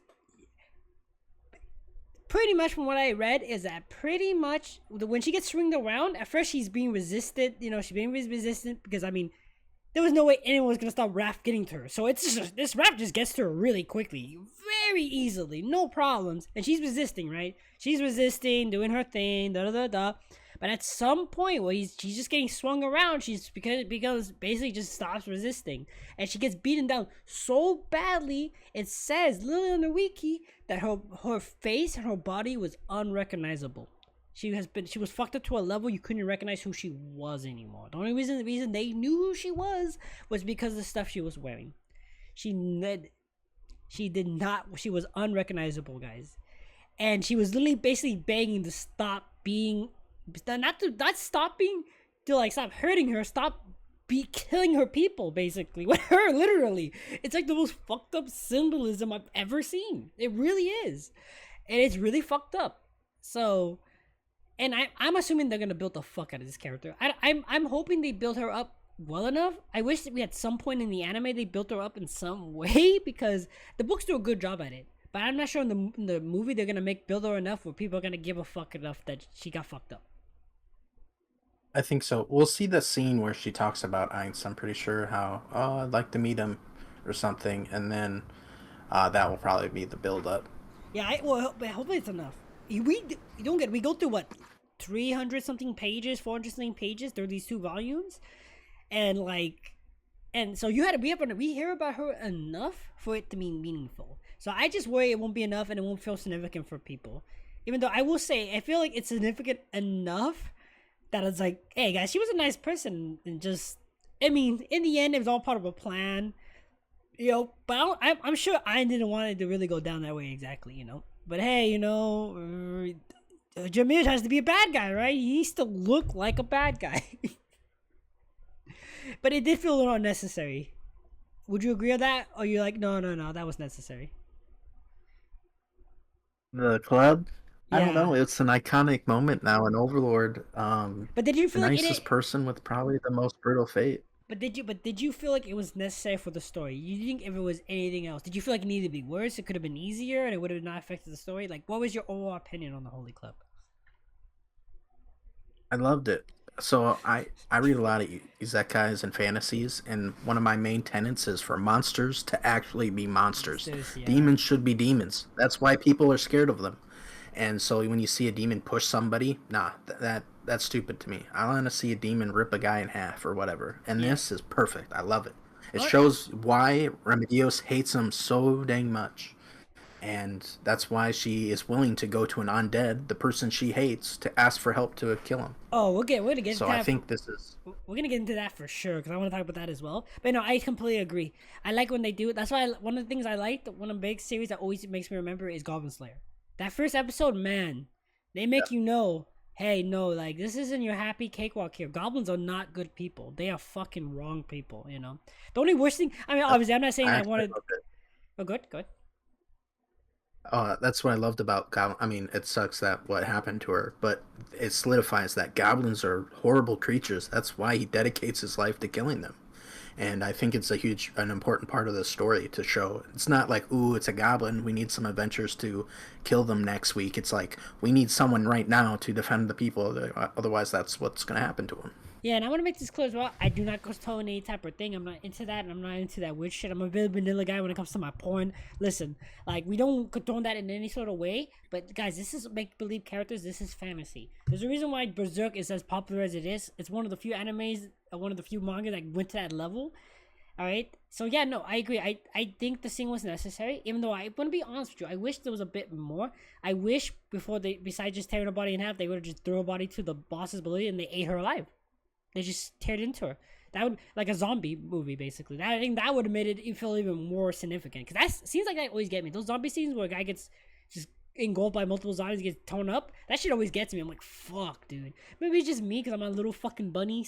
pretty much from what I read is that pretty much when she gets swinged around, at first she's being resisted. You know, she's being resistant because I mean, there was no way anyone was gonna stop Raph getting to her. So it's just this Raph just gets to her really quickly, very easily, no problems, and she's resisting, right? She's resisting, doing her thing, da da da da. But at some point where she's just getting swung around, because basically just stops resisting, and she gets beaten down so badly. It says literally on the wiki that her face and her body was unrecognizable. She was fucked up to a level you couldn't recognize who she was anymore. The only reason they knew who she was because of the stuff she was wearing. She was unrecognizable, guys, and she was literally basically begging to stop being. Not stopping to like stop hurting her, stop killing her people basically with her literally. It's like the most fucked up symbolism I've ever seen. It really is, and it's really fucked up. So, and I'm assuming they're gonna build the fuck out of this character. I'm hoping they build her up well enough. I wish that we at some point in the anime they built her up in some way because the books do a good job at it. But I'm not sure in the movie they're gonna build her enough where people are gonna give a fuck enough that she got fucked up. I think so. We'll see the scene where she talks about Ainz. I'm pretty sure how, I'd like to meet him or something. And then that will probably be the build-up. Yeah, hopefully it's enough. We go through what, 300 something pages, 400 something pages through these 2 volumes, and so we hear about her enough for it to be meaningful. So I just worry it won't be enough and it won't feel significant for people. Even though I will say I feel like it's significant enough that it's like, hey guys, she was a nice person, and just, I mean, in the end, it was all part of a plan, you know. But I'm sure I didn't want it to really go down that way exactly, you know. But hey, you know, Jameer has to be a bad guy, right? He needs to look like a bad guy. But it did feel a little unnecessary. Would you agree with that, or you're like, no, that was necessary? The club? I don't Yeah. know. It's an iconic moment now in Overlord. But did you The feel like nicest person with probably the most brutal fate. But did you feel like it was necessary for the story? You think if it was anything else, did you feel like it needed to be worse? It could have been easier, and it would have not affected the story. Like, what was your overall opinion on the Holy Club? I loved it. So I read a lot of isekais and fantasies, and one of my main tenets is for monsters to actually be monsters. Yeah. Demons should be demons. That's why people are scared of them. And so when you see a demon push somebody, nah, that's stupid to me. I want to see a demon rip a guy in half or whatever. And this is perfect. I love it. It shows why Remedios hates him so dang much. And that's why she is willing to go to an undead, the person she hates, to ask for help to kill him. Oh, we're gonna get. So I think this is. We're gonna get into that for sure because I want to talk about that as well. But no, I completely agree. I like when they do it. That's why one of the things I liked, one of the big series that always makes me remember is Goblin Slayer. That first episode, man, they make you know, hey, no, like this isn't your happy cakewalk here. Goblins are not good people. They are fucking wrong people. You know. The only worst thing. I mean, obviously, I'm not saying I wanted. Oh, good. That's what I loved about Goblin. I mean, it sucks that what happened to her, but it solidifies that goblins are horrible creatures. That's why he dedicates his life to killing them. And I think it's an important part of the story to show. It's not like, ooh, it's a goblin, we need some adventures to kill them next week. It's like, we need someone right now to defend the people, otherwise that's what's going to happen to them. Yeah, and I want to make this clear as well. I do not go toe in any type of thing. I'm not into that, and I'm not into that weird shit. I'm a very vanilla guy when it comes to my porn. Listen, like, we don't condone that in any sort of way, but guys, this is make-believe characters. This is fantasy. There's a reason why Berserk is as popular as it is. It's one of the few animes, one of the few manga that went to that level. All right, so yeah, no, I agree. I think the scene was necessary, even though I want to be honest with you, I wish there was a bit more. I wish before besides just tearing her body in half, they would have just threw her body to the bosses below and they ate her alive. They just teared into her. That would like a zombie movie basically. That, I think that would have made it feel even more significant because that scenes like that always get me. Those zombie scenes where a guy gets just engulfed by multiple zombies, gets torn up. That shit always gets me. I'm like, fuck, dude. Maybe it's just me because I'm a little fucking bunny.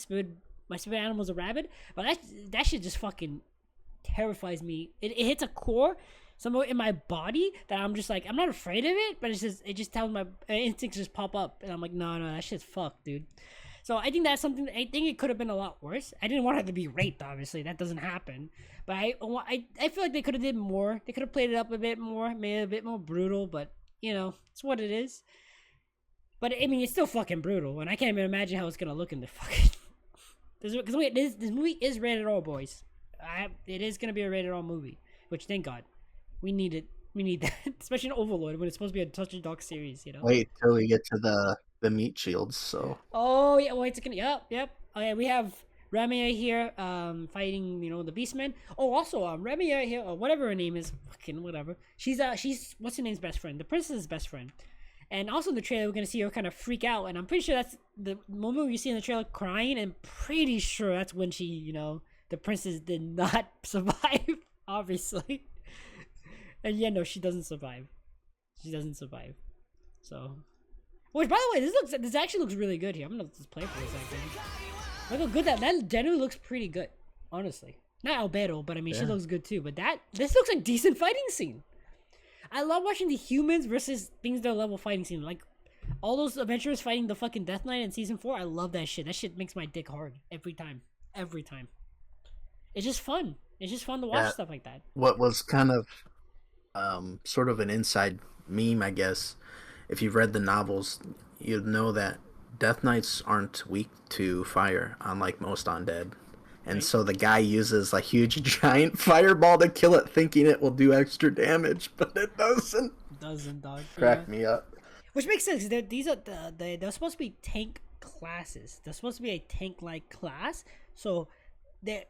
My spirit animal's a rabbit. But that shit just fucking terrifies me. It hits a core somewhere in my body that I'm just like, I'm not afraid of it, but it just tells my instincts just pop up, and I'm like, no, that shit's fucked, dude. So I think that's something. I think it could have been a lot worse. I didn't want her to be raped, obviously. That doesn't happen. But I feel like they could have did more. They could have played it up a bit more, made it a bit more brutal. But you know, it's what it is. But I mean, it's still fucking brutal, and I can't even imagine how it's gonna look in the fucking. Because this movie is rated R, boys. It is gonna be a rated R movie, which thank God, we need it. We need that, especially in Overlord when it's supposed to be a Touch of Dog series. You know. Wait till we get to the meat shields. So. Oh yeah, well it's gonna. Yep. Oh yeah, we have Ramia here, fighting the Beastmen. Oh, also Ramia here, or whatever her name is, fucking whatever. She's what's her name's best friend, the princess's best friend. And also in the trailer, we're gonna see her kind of freak out, and I'm pretty sure that's the moment you see in the trailer crying, and pretty sure that's when she, the princess did not survive, obviously. And yeah, no, she doesn't survive. She doesn't survive. So, which by the way, this actually looks really good here. I'm gonna just play for a second. Look how good that generally looks pretty good, honestly. Not Albedo, but I mean, she looks good too. But this looks like decent fighting scene. I love watching the humans versus things that are level fighting scene. Like, all those adventurers fighting the fucking Death Knight in Season 4, I love that shit. That shit makes my dick hard every time. Every time. It's just fun. It's just fun to watch stuff like that. What was kind of sort of an inside meme, I guess, if you've read the novels, you'd know that Death Knights aren't weak to fire, unlike most undead. And so the guy uses a huge giant fireball to kill it, thinking it will do extra damage, but it doesn't. It doesn't, dog. Crack me up. Which makes sense. They're supposed to be tank classes. They're supposed to be a tank-like class. So the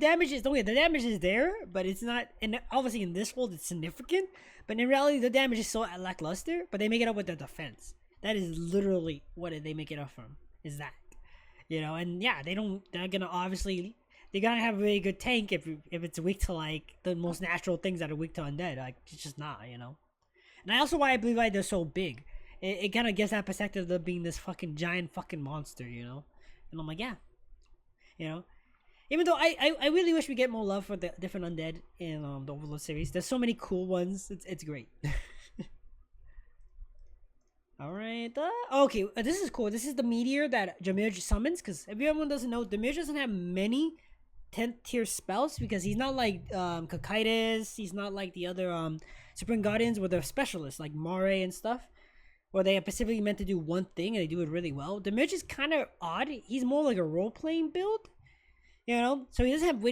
damage is there, but it's not. And obviously in this world it's significant. But in reality, the damage is so lackluster. But they make it up with their defense. That is literally what they make it up from. Is that. And yeah, they're gonna have a really good tank if it's weak to like the most natural things that are weak to undead. Like it's just not, And also why I believe why they're so big. It kind of gives that perspective of them being this fucking giant fucking monster, And I'm like, yeah, Even though I really wish we get more love for the different undead in the Overlord series. There's so many cool ones. It's great. Alright, okay, this is cool. This is the meteor that Jameer summons, because if everyone doesn't know, Jameer doesn't have many 10th tier spells, because he's not like Kakaitis, he's not like the other Supreme Guardians where they're specialists, like Mare and stuff, where they are specifically meant to do one thing and they do it really well. Jameer is kind of odd. He's more like a role-playing build, so he doesn't have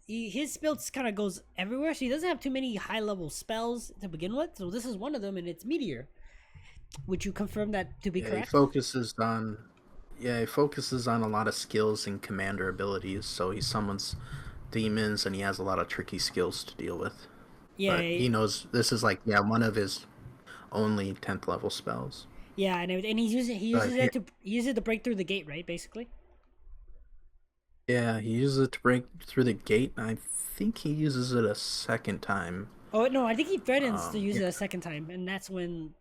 his build kind of goes everywhere, so he doesn't have too many high-level spells to begin with, so this is one of them, and it's Meteor. Would you confirm that to be correct? He focuses on a lot of skills and commander abilities. So he summons demons, and he has a lot of tricky skills to deal with. Yeah, but he knows this is like one of his only 10th level spells. Yeah, and he uses it to break through the gate, right? Basically. Yeah, he uses it to break through the gate. I think he uses it a second time. Oh no, I think he threatens to use it a second time, and that's when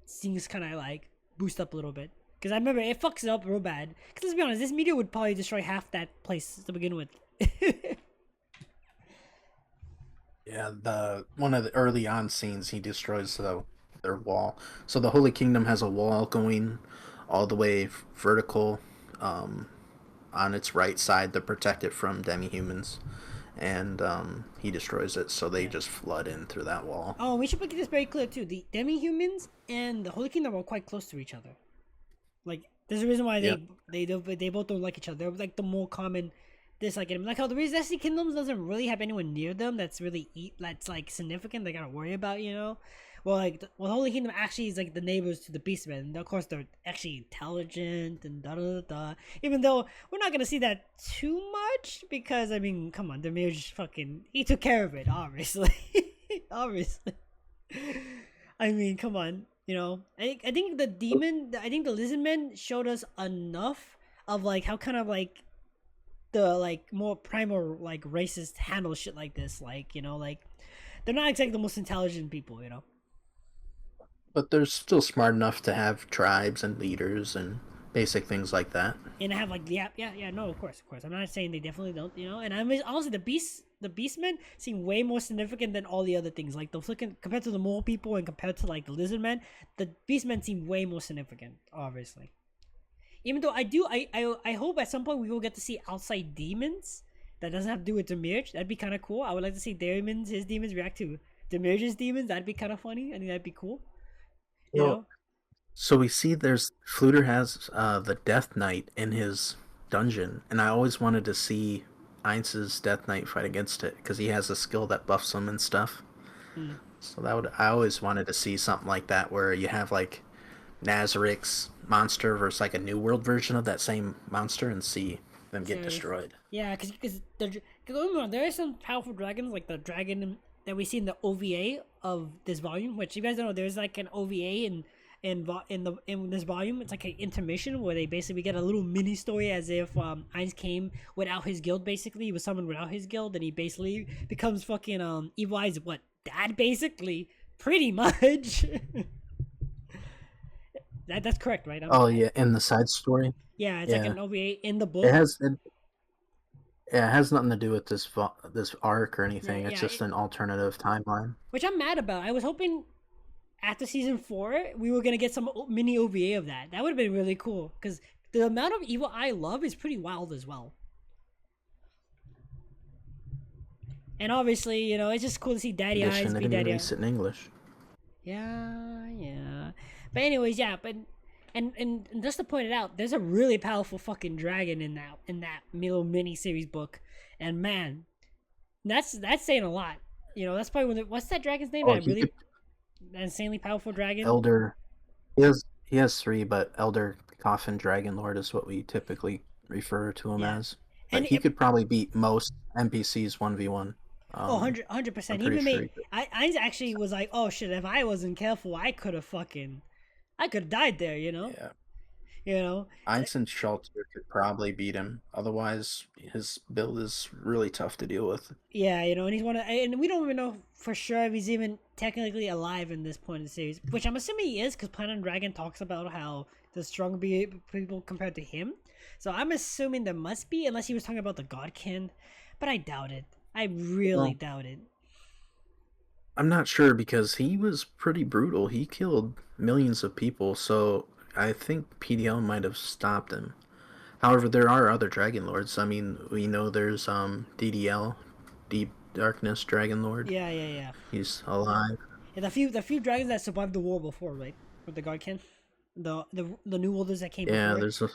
things kind of like boost up a little bit, because I remember it fucks it up real bad, because let's be honest, this meteor would probably destroy half that place to begin with. Yeah, one of the early on scenes, he destroys their wall. So the Holy Kingdom has a wall going all the way vertical on its right side to protect it from demi-humans, and he destroys it, so they just flood in through that wall. Oh, we should make this very clear too. The demi-humans and the Holy Kingdom are quite close to each other. Like, there's a reason why they both don't like each other. They're like the more common dislike enemy. Like how the Resistance Kingdoms doesn't really have anyone near them that's like significant. They gotta worry about, Well, Holy Kingdom actually is like the neighbors to the Beastmen. And of course, they're actually intelligent and da-da-da-da. Even though we're not gonna see that too much, because I mean, come on, Demir just he took care of it, obviously. Obviously. I mean, come on, I think the Lizardmen showed us enough of like how kind of like the like more primal like racists handle shit like this. Like like they're not exactly the most intelligent people. But they're still smart enough to have tribes and leaders and basic things like that. And have like yeah, no, of course. I'm not saying they definitely don't, and I mean honestly the beastmen seem way more significant than all the other things. Like the fucking compared to the mole people and compared to like the lizard men, the beastmen seem way more significant, obviously. Even though I hope at some point we will get to see outside demons that doesn't have to do with Demirj. That'd be kind of cool. I would like to see his demons react to Demirj's demons. That'd be kind of funny. I think that'd be cool. You Well, know? so we see there's Fluter has the Death Knight in his dungeon, and I always wanted to see Ainz's Death Knight fight against it because he has a skill that buffs him and stuff. Hmm. So I always wanted to see something like that where you have like Nazarik's monster versus like a New World version of that same monster and see them get Serious. destroyed. Yeah, because there are some powerful dragons, like the dragon that we see in the OVA of this volume. Which you guys don't know, there's like an OVA in this volume. It's like an intermission where they basically get a little mini story as if Ainz came without his guild. Basically, he was summoned without his guild, and he basically becomes fucking Evil Eye's dad, basically, pretty much. That's correct, right? Oh yeah, in the side story. Yeah, it's like Yeah, an OVA in the book. yeah, it has nothing to do with this arc or Yeah, anything. It's yeah, just an alternative timeline. which I'm mad about. I was hoping after season 4 we were gonna get some mini OVA of that. That would have been really cool because the amount of Evil Eye love is pretty wild as well. And obviously, it's just cool to see Daddy Eyes Edition, they be didn't Daddy Eyes. release it in English. Yeah. But anyways, yeah, but and just to point it out, there's a really powerful fucking dragon in that little mini series book, and man, that's saying a lot. That's probably what's that dragon's name? Oh, That really that insanely powerful dragon. Elder. He has 3, but Elder Coffin Dragon Lord is what we typically refer to him Yeah, as. But and he could probably beat most NPCs 1v1. oh, I'm 100%. He pretty even sure made. I actually was like, oh shit, if I wasn't careful, I could have died there. Yeah. You know. Einstein Shelter could probably beat him. Otherwise, his build is really tough to deal with. Yeah, and he's and we don't even know for sure if he's even technically alive in this point in the series, which I'm assuming he is because Planet and Dragon talks about how the strong people compared to him. So I'm assuming there must be, unless he was talking about the Godkin, but I doubt it. I really doubt it. I'm not sure because he was pretty brutal. He killed millions of people, so I think PDL might have stopped him. However, there are other Dragon Lords. I mean, we know there's DDL, Deep Darkness Dragon Lord. Yeah. He's alive. Yeah, the few dragons that survived the war before, right? With the Godkin, the new worlders that came Yeah, before.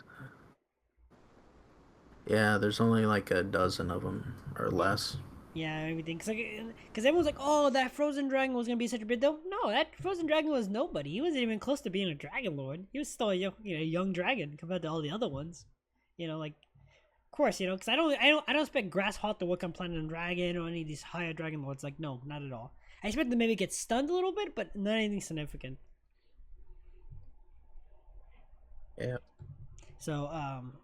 there's only like a dozen of them or less. Yeah, everything. Cause everyone's like, oh, that frozen dragon was gonna be such a big deal. No, that frozen dragon was nobody. He wasn't even close to being a dragon lord. He was still a young dragon compared to all the other ones. Like, of course, because I don't expect Grasshawk to work on Planet and Dragon or any of these higher dragon lords. Like, no, not at all. I expect them maybe get stunned a little bit, but not anything significant. Yeah. So,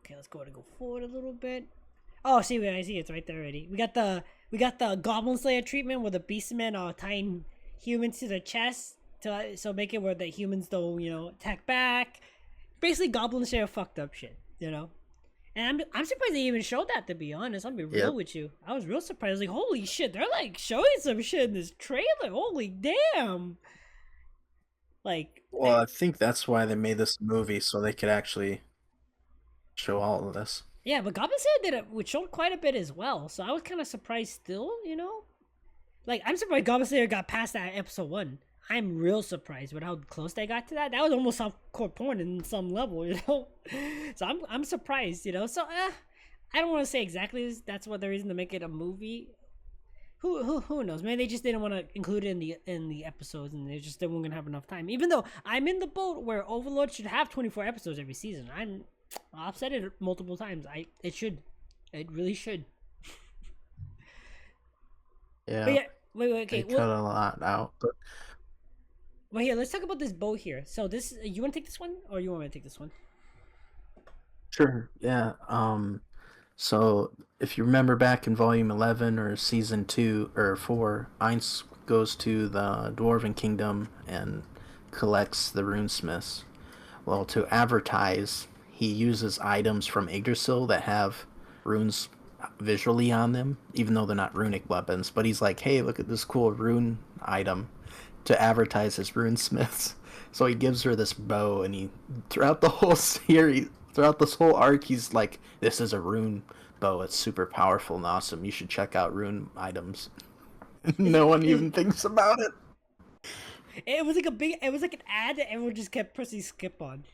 okay, let's go forward a little bit. Oh, I see it's right there already. We got the Goblin Slayer treatment where the Beastmen are tying humans to their chest so make it where the humans don't attack back. Basically, Goblin Slayer fucked up shit, And I'm surprised they even showed that, to be honest. I'll be real with you. I was real surprised. Like, holy shit, they're like showing some shit in this trailer. Holy damn. Like, Well, I think that's why they made this movie so they could actually show all of this. yeah, but Goblin Slayer did it, which showed quite a bit as well. So I was kind of surprised still, Like, I'm surprised Goblin Slayer got past that episode 1. I'm real surprised with how close they got to that. That was almost softcore porn in some level, So I'm surprised, So I don't want to say exactly that's what the reason to make it a movie. Who knows? Maybe they just didn't want to include it in the episodes, and they weren't gonna have enough time. Even though I'm in the boat where Overlord should have 24 episodes every season. I've said it multiple times. It really should. Yeah. But yeah, wait, okay. They cut a lot out, but Well, here, let's talk about this boat here. So you want to take this one, or you want me to take this one? sure. Yeah. So if you remember back in volume 11 or season 2 or 4, Ainz goes to the Dwarven Kingdom and collects the runesmiths. Well, to advertise, he uses items from Yggdrasil that have runes visually on them, even though they're not runic weapons. But he's like, hey, look at this cool rune item to advertise his runesmiths. So he gives her this bow, and he throughout the whole series, throughout this whole arc, he's like, "This is a rune bow. It's super powerful and awesome. You should check out rune items." No one even thinks about it. It was like it was like an ad that everyone just kept pressing skip on.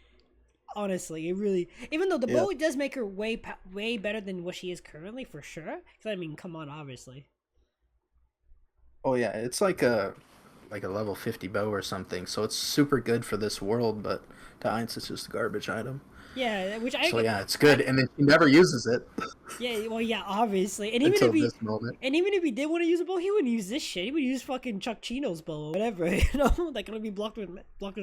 Honestly, it really, even though the bow does make her way better than what she is currently, for sure. Because I mean, come on, obviously. Oh yeah, it's like a level 50 bow or something. So it's super good for this world, but to Ainz it's just a garbage item. Yeah, which I. So yeah, it's good, and then he never uses it. Yeah, well, yeah, obviously, and even Until if he, this moment. and even if he did want to use a bow, he wouldn't use this shit. He would use fucking Chuck Chino's bow or whatever. You know, like gonna be blocked with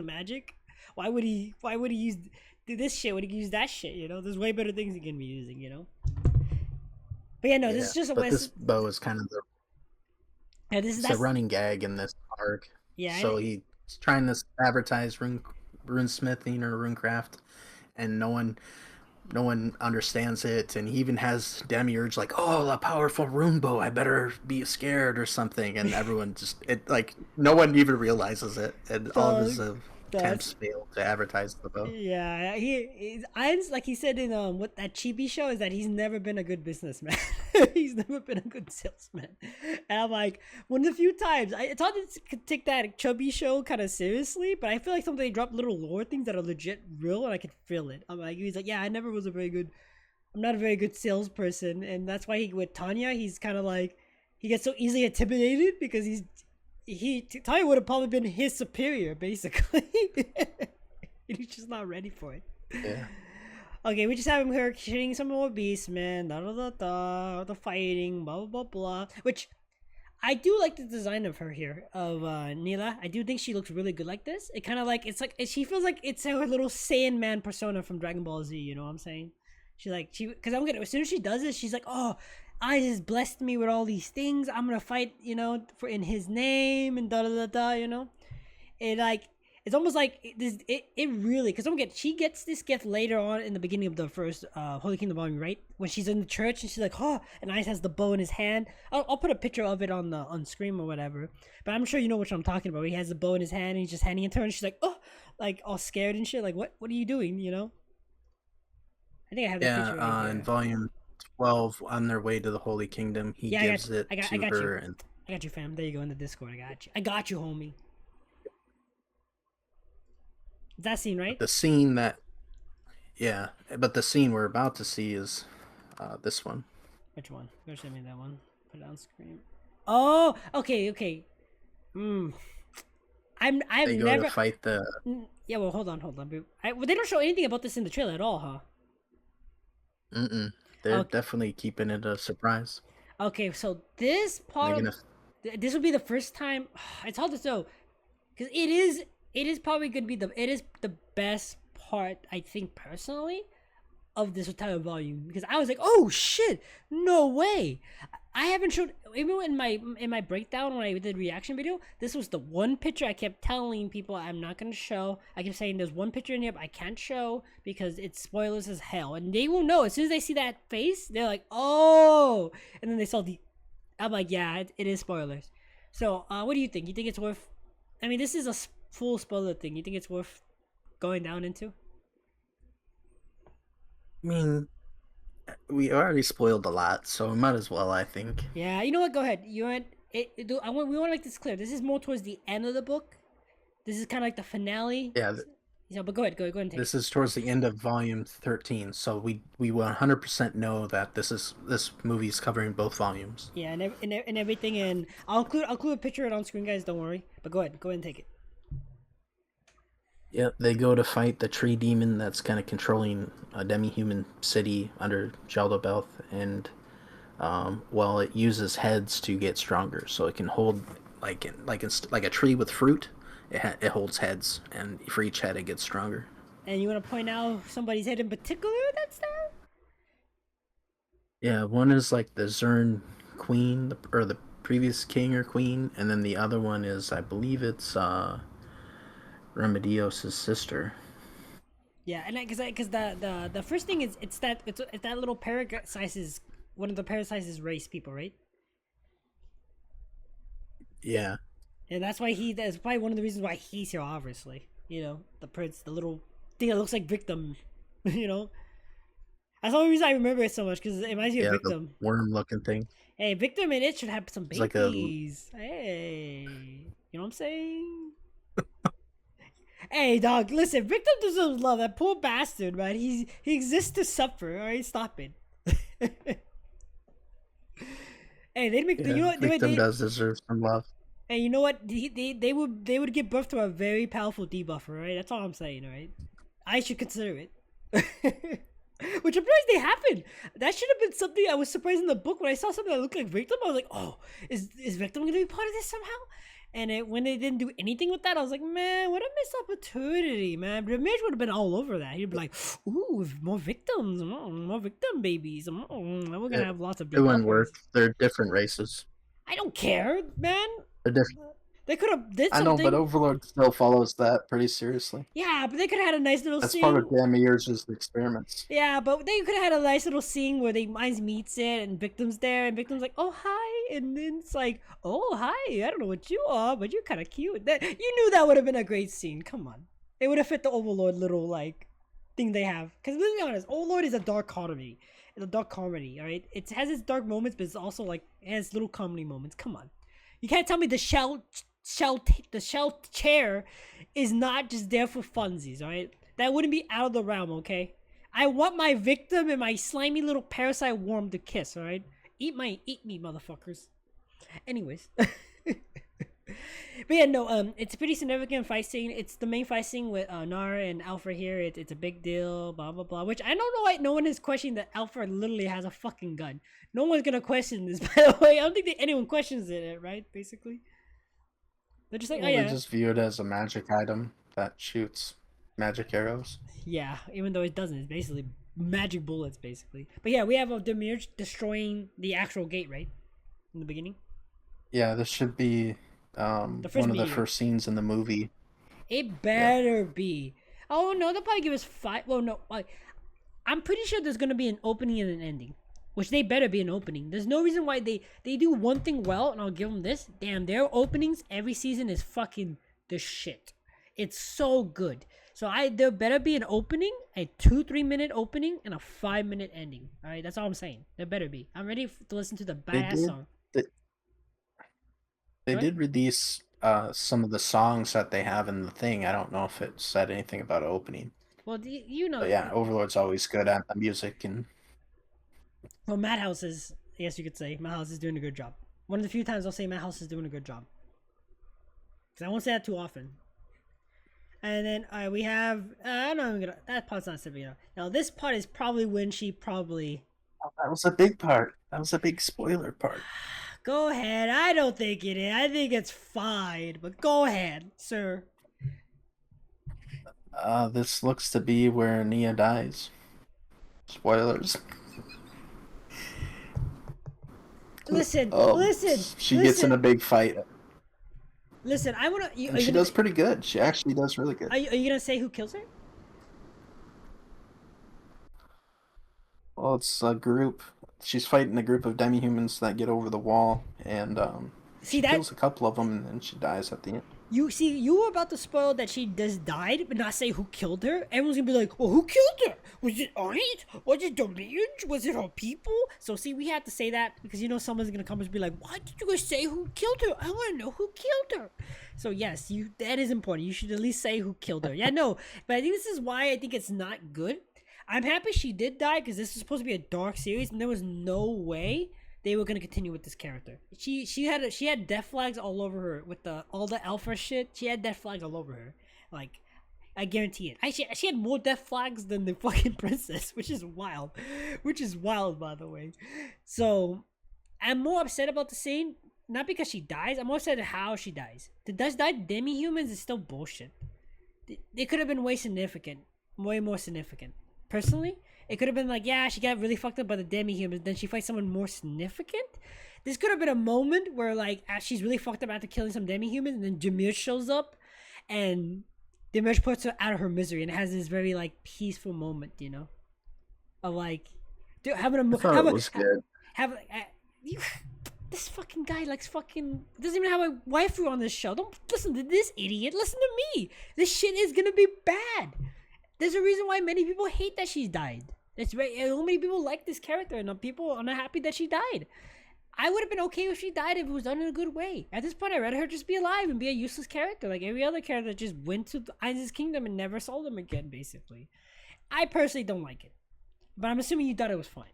magic. Why would he? Why would he do this shit when he can use that shit? You know, there's way better things he can be using. You know. But yeah, no, this is just a. But this bow is kind of the. Yeah, It's a running gag in this arc. Yeah. So he's trying to advertise runesmithing or runecraft, and no one understands it, and he even has demiurge like, oh, a powerful rune bow, I better be scared or something, and everyone just no one even realizes it, and all of his attempts fail to advertise the bow. Yeah, like he said in what that Chibi show is that he's never been a good businessman. He's never been a good salesman. And I'm like, one of the few times it's hard to take that Chubby show kind of seriously, but I feel like sometimes they drop little lore things that are legit real, and I can feel it. I'm like, he's like, yeah, I'm not a very good salesperson, and that's why with Tanya, he's kind of like, he gets so easily intimidated because Tanya would have probably been his superior, basically. He's just not ready for it. Yeah. Okay, we just have her shooting some more beasts, man. The fighting, blah blah blah blah. Which I do like the design of her here, of Neela. I do think she looks really good like this. It kind of like she feels like it's her little Saiyan man persona from Dragon Ball Z. You know what I'm saying? Because as soon as she does it, she's like, oh, I just blessed me with all these things. I'm gonna fight, you know, for in his name and da da da da. You know, it's almost like it really, because don't forget, she gets this gift later on in the beginning of the first Holy Kingdom volume, right? When she's in the church and she's like, oh, and Ice has the bow in his hand. I'll put a picture of it on screen or whatever. But I'm sure you know what I'm talking about. He has the bow in his hand and he's just handing it to her, and she's like, oh, like all scared and shit. Like, what are you doing? You know? I think I have that picture right here. In volume 12, on their way to the Holy Kingdom, he gives it to her. I got you, fam. There you go in the Discord. I got you, homie. That scene, right? The scene but the scene we're about to see is this one. Which one? Go show me that one. Put it on screen. Oh, okay. I've they go never to fight the. Yeah, well, hold on. They don't show anything about this in the trailer at all, huh? They're definitely keeping it a surprise. Okay, so this part, this will be the first time. It's hard to know, because it is probably going to be the best part, I think, personally, of this entire volume, because I was like, oh shit, no way. I haven't showed, even in my breakdown when I did reaction video, this was the one picture I kept telling people I'm not going to show. I kept saying there's one picture in here but I can't show because it's spoilers as hell, and they will know as soon as they see that face. They're like, oh, and then they saw I'm like, yeah, it is spoilers. So what do you think? You think it's worth, I mean, this is a full spoiler thing. You think it's worth going down into? I mean, we already spoiled a lot, so we might as well, I think. Yeah, you know what? Go ahead. We want to make this clear. This is more towards the end of the book. This is kind of like the finale. Yeah. But go ahead and take this is towards the end of volume 13, so we 100% know that this movie is covering both volumes. Yeah, and everything, and I'll include a picture of it on screen, guys. Don't worry. But go ahead and take it. Yep, they go to fight the tree demon that's kind of controlling a demi-human city under Jaldabaoth, and it uses heads to get stronger, so it can hold like a tree with fruit. It holds heads, and for each head it gets stronger. And you want to point out somebody's head in particular that's there? Yeah, one is like the Zern queen, or the previous king or queen, and then the other one is, I believe it's Remedios' sister. Yeah, and because the first thing is it's that little parasite's one of the parasite's race people, right? Yeah, And that's probably one of the reasons why he's here, obviously. You know, the prince, the little thing that looks like Victim, you know? That's the only reason I remember it so much, because it reminds me of yeah, the Victim. worm-looking thing. Hey, Victim and it should have some It's like a babies. Hey, you know what I'm saying? Hey, dog, listen, Victim deserves love. That poor bastard, man. He exists to suffer. All right, stop it. Hey, they'd make you yeah. know what Victim does deserve some love. and you know what? They would give birth to a very powerful debuffer, right? That's all I'm saying, right? I should consider it. Which I'm surprised they happened. That should have been something I was surprised in the book when I saw something that looked like Victim. I was like, oh, is Victim gonna be part of this somehow? And when they didn't do anything with that, I was like, man, what a missed opportunity, man. Ramirez would have been all over that. He'd be like, ooh, more victims, more victim babies. We're gonna It, have lots of it wouldn't debuffers. work. They're different races. I don't care, man. They're different. They could have did I know, but something. Overlord still follows that pretty seriously. Yeah, but they could have had a nice little That's part scene. of Damiurge's experiments. Yeah, but they could have had a nice little scene where they Mines meets it and Victim's there and Victim's like, oh hi, and then it's like, oh hi, I don't know what you are, but you're kind of cute. That you knew that would have been a great scene. Come on, it would have fit the Overlord little like thing they have. Because let's be honest, Overlord is a dark comedy. It's a dark comedy, all right. It has its dark moments, but it's also like it has little comedy moments. Come on, you can't tell me the shell chair is not just there for funsies, all right? That wouldn't be out of the realm, okay? I want my Victim and my slimy little parasite worm to kiss, all right? Eat me, motherfuckers. Anyways. But yeah, no, it's a pretty significant fight scene. It's the main fight scene with Nara and Alpha here. It's a big deal, blah blah blah. Which I don't know why no one is questioning that Alpha literally has a fucking gun. No one's gonna question this, by the way. I don't think that anyone questions it, right? Basically, they're just like, Well, oh they yeah, just view it as a magic item that shoots magic arrows. yeah. Even though it doesn't, it's basically magic bullets, basically. But yeah, we have a Demirj destroying the actual gate, right, in the beginning. Yeah, this should be The first one of the meteor. first scenes in the movie. It better be. Oh no, they'll probably give us 5. Well, no, like, I'm pretty sure there's gonna be an opening and an ending, which they better be an opening. There's no reason why they do one thing well, and I'll give them this. Damn, their openings every season is fucking the shit. It's so good. So there better be an opening, a 2-3 minute opening, and a 5-minute ending. All right, that's all I'm saying. There better be. I'm ready to listen to the They badass did. song. They, they What? did release some of the songs that they have in the thing. I don't know if it said anything about opening. Well, you know. But yeah, Overlord's always good at the music, and Well, Madhouse is, I guess you could say, Madhouse is doing a good job. One of the few times I'll say Madhouse is doing a good job. Because I won't say that too often. And then we have, I don't know, that part's not severe. Now, this part is probably when she probably, that was a big part. That was a big spoiler part. go ahead, I don't think it is. I think it's fine, but go ahead, sir. This looks to be where Nia dies. Spoilers. Listen, She gets in a big fight. Listen, I want to, And she does pretty good. She actually does really good. are you going to say who kills her? Well, it's a group. She's fighting a group of demi-humans that get over the wall, and See she that? kills a couple of them, and then she dies at the end. You were about to spoil that she just died, but not say who killed her. Everyone's gonna be like, well, who killed her? Was it Arnett? Was it Dominge? Was it her people? So see, we have to say that because you know someone's gonna come and be like, why did you guys say who killed her? I wanna know who killed her. So yes, that is important. You should at least say who killed her. Yeah, no, but I think this is why I think it's not good. I'm happy she did die because this is supposed to be a dark series, and there was no way they were gonna continue with this character. She had death flags all over her with all the alpha shit. She had death flags all over her. Like, I guarantee it. She had more death flags than the fucking princess, which is wild. Which is wild, by the way. So I'm more upset about the scene, not because she dies. I'm more upset at how she dies. The does die demi-humans is still bullshit. They could have been way more significant. Personally, It could have been like, yeah, she got really fucked up by the demi-humans, then she fights someone more significant. This could have been a moment where, like, as she's really fucked up after killing some demi-humans, and then Demir shows up, and Demir puts her out of her misery, and has this very, like, peaceful moment, you know? Of, like, dude, having a... I thought it was good. This fucking guy likes fucking... Doesn't even have a waifu on this show. Don't listen to this idiot. Listen to me. This shit is gonna be bad. There's a reason why many people hate that she's died. It's right. So many people like this character, and people are not happy that she died. I would have been okay if she died if it was done in a good way. At this point, I'd rather her just be alive and be a useless character, like every other character that just went to Ainz's kingdom and never saw them again, basically. I personally don't like it. But I'm assuming you thought it was fine.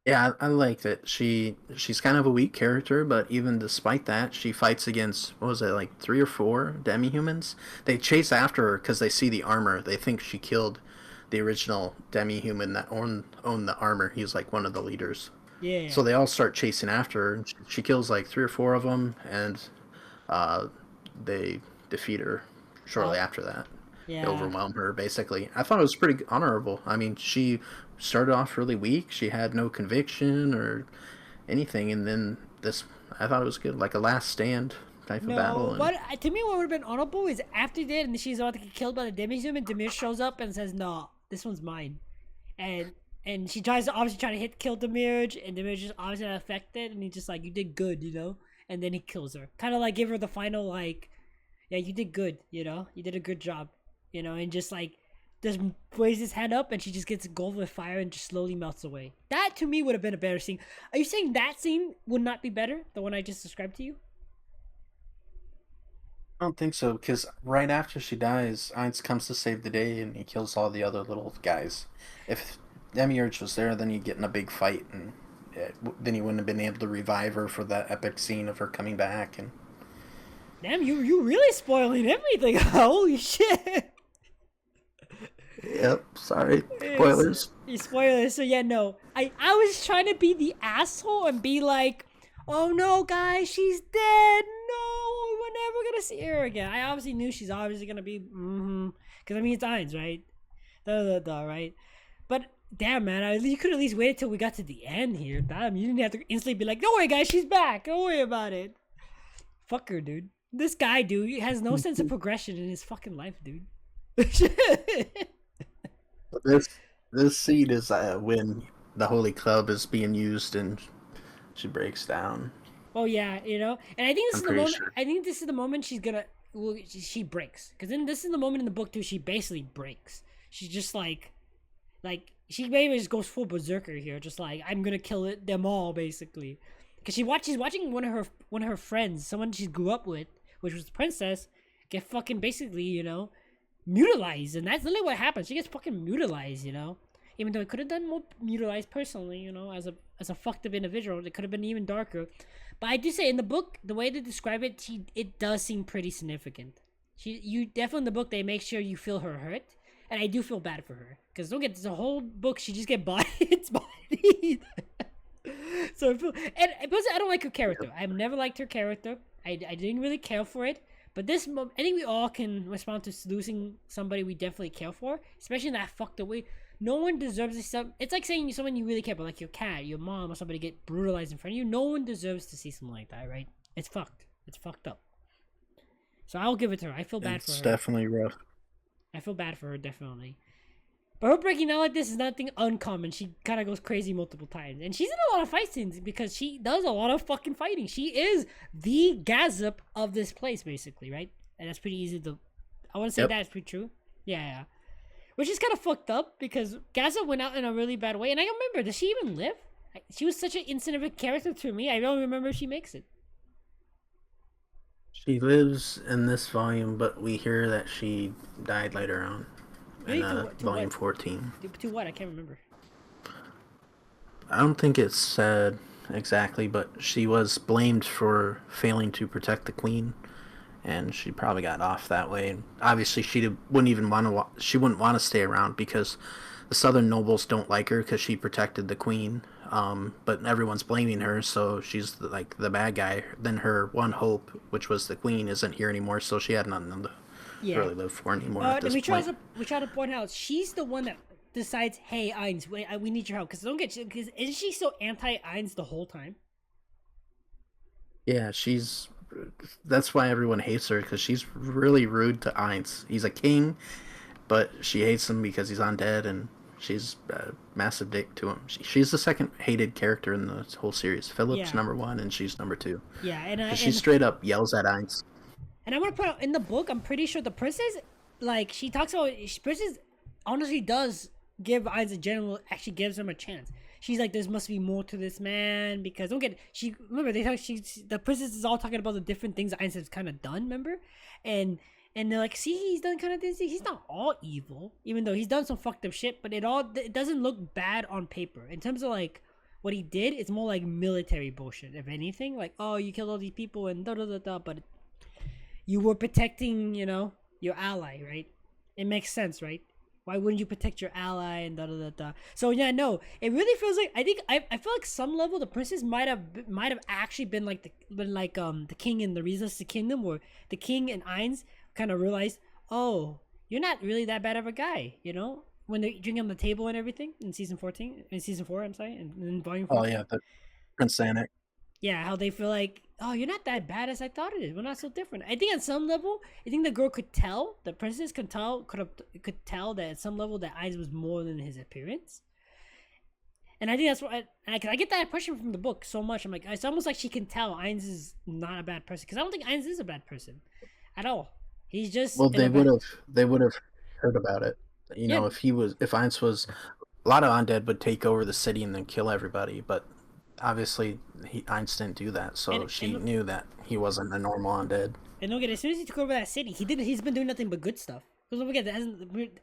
Yeah, I liked it. She's kind of a weak character, but even despite that, she fights against, what was it, like 3 or 4 demi-humans? They chase after her because they see the armor. They think she killed the original demi-human that owned the armor. He's like one of the leaders. Yeah. So they all start chasing after her, and she kills like 3 or 4 of them, and they defeat her shortly after that. Yeah. They overwhelm her, basically. I thought it was pretty honorable. I mean, she started off really weak. She had no conviction or anything, and then this, I thought it was good, like a last stand type of battle. What to me, what would have been honorable is after that, and she's about to get killed by the demi-human, Demir shows up and says, "No, this one's mine," and she tries to obviously kill Demir, and Demir's just obviously not affected, and he's just like, "You did good," you know, and then he kills her, kind of like give her the final like, "Yeah, you did good," you know, "You did a good job," you know, and just like. Just raises his hand up and she just gets engulfed with fire and just slowly melts away. That to me would have been a better scene. Are you saying that scene would not be better? The one I just described to you? I don't think so, because right after she dies, Ainz comes to save the day and he kills all the other little guys. If Demiurge was there, then you'd get in a big fight, and then he wouldn't have been able to revive her for that epic scene of her coming back. And damn, you really spoiling everything. Holy shit. Yep, sorry. Spoilers. Spoilers. So yeah, no. I was trying to be the asshole and be like, oh no, guys, she's dead. No, we're never gonna see her again. I obviously knew she's obviously gonna be, because I mean it's Ainz, right? Right? But damn, man, you could at least wait until we got to the end here. Damn, you didn't have to instantly be like, don't worry, guys, she's back. Don't worry about it. Fuck her, dude. This guy, dude, has no sense of progression in his fucking life, dude. This scene is when the Holy Club is being used and she breaks down. Oh yeah, you know, and I think this is the moment. Sure. I think this is the moment she breaks, because then this is the moment in the book too. She basically breaks. She's just like she maybe just goes full berserker here, just like I'm gonna kill them all basically, because she's watching one of her friends, someone she grew up with, which was the princess, get fucking basically, you know, mutilized, and that's literally what happens. She gets fucking mutilized, you know, even though it could have done more mutilized personally, you know, as a fucked up individual. It could have been even darker. But I do say in the book, the way they describe it, it does seem pretty significant. You definitely in the book they make sure you feel her hurt, and I do feel bad for her, because don't get the whole book she just get bodied. So and I don't like her character. I've never liked her character. I didn't really care for it. But this, I think we all can respond to losing somebody we definitely care for, especially in that fucked up way. No one deserves this. It's like saying someone you really care about, like your cat, your mom, or somebody get brutalized in front of you. No one deserves to see something like that, right? It's fucked. It's fucked up. So I'll give it to her. I feel bad for her. It's definitely rough. I feel bad for her, definitely. But her breaking out like this is nothing uncommon. She kind of goes crazy multiple times. And she's in a lot of fight scenes because she does a lot of fucking fighting. She is the Gazap of this place, basically, right? And that's pretty easy to... I want to say that's pretty true. Yeah. Which is kind of fucked up because Gazap went out in a really bad way. And I don't remember, does she even live? She was such an insignificant character to me. I don't remember if she makes it. She lives in this volume, but we hear that she died later on. In volume what? 14. To what? I can't remember. I don't think it's said exactly, but she was blamed for failing to protect the queen, and she probably got off that way. And obviously, she wouldn't want to stay around because the southern nobles don't like her because she protected the queen. But everyone's blaming her, so she's like the bad guy. Then her one hope, which was the queen, isn't here anymore, so she had nothing to Yeah. really live for anymore at And this point. we try to point out she's the one that decides, hey, Ainz, we need your help. Because don't get, because isn't she so anti Ainz the whole time? Yeah, that's why everyone hates her, because she's really rude to Ainz. He's a king, but she hates him because he's undead, and she's a massive dick to him. She's the second hated character in the whole series. Philip's Yeah. number one, and she's number two. Yeah, Because she straight up yells at Ainz. and I want to point out in the book, I'm pretty sure the princess, like she talks about, princess honestly does give Ainz a general, actually gives him a chance. She's like, there must be more to this man because don't get she remember they talk the princess is all talking about the different things Ainz has kind of done, remember, and they're like, see, he's done kind of this. He's not all evil, even though he's done some fucked up shit. But it doesn't look bad on paper in terms of like what he did. It's more like military bullshit, if anything. Like, oh, you killed all these people and da da da da, but you were protecting, your ally, right? It makes sense, right? Why wouldn't you protect your ally and da da da da? So yeah, no, it really feels like I feel like some level the princess might have actually been like the king in the Resistance Kingdom, where the king and Ainz kind of realized, oh, you're not really that bad of a guy, when they're drinking on the table and everything in season 4, I'm sorry, in volume 4. Oh yeah, the Prince Anik. Yeah, how they feel like, oh, you're not that bad as I thought it is. We're not so different. I think at some level, I think the girl could tell, the princess could tell that at some level that Ainz was more than his appearance. And I think that's what I get that impression from the book so much. I'm like, it's almost like she can tell Ainz is not a bad person, because I don't think Ainz is a bad person at all. He's just Well, they would have heard about it. Yeah. If Ainz was, a lot of undead would take over the city and then kill everybody, but obviously Ainz didn't do that, so she knew that he wasn't a normal undead. And don't get it, as soon as he took over that city, he's been doing nothing but good stuff. Because don't forget,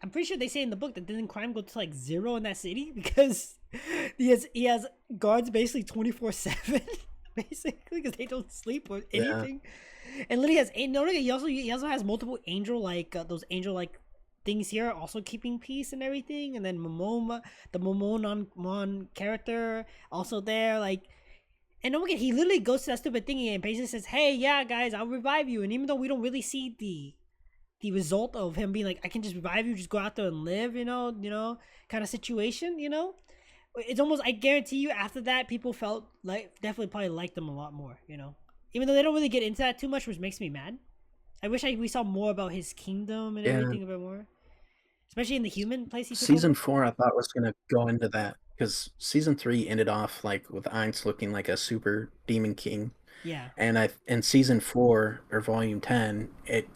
I'm pretty sure they say in the book that didn't crime go to like 0 in that city because he has guards basically 24/7, basically, because they don't sleep or anything. Yeah. And literally he also has multiple those angel like things here also keeping peace and everything. And then the Momon character also there, like. And don't forget, he literally goes to that stupid thingy and basically says, hey, yeah, guys, I'll revive you. And even though we don't really see the result of him being like, I can just revive you, just go out there and live, kind of situation, it's almost, I guarantee you, after that, people felt like, definitely probably liked him a lot more, even though they don't really get into that too much, which makes me mad. I wish we saw more about his kingdom and everything a bit more, especially in the human place. Season 4, I thought was gonna go into that, because season 3 ended off like with Ainz looking like a super demon king. Yeah. And in season 4 or volume 10, it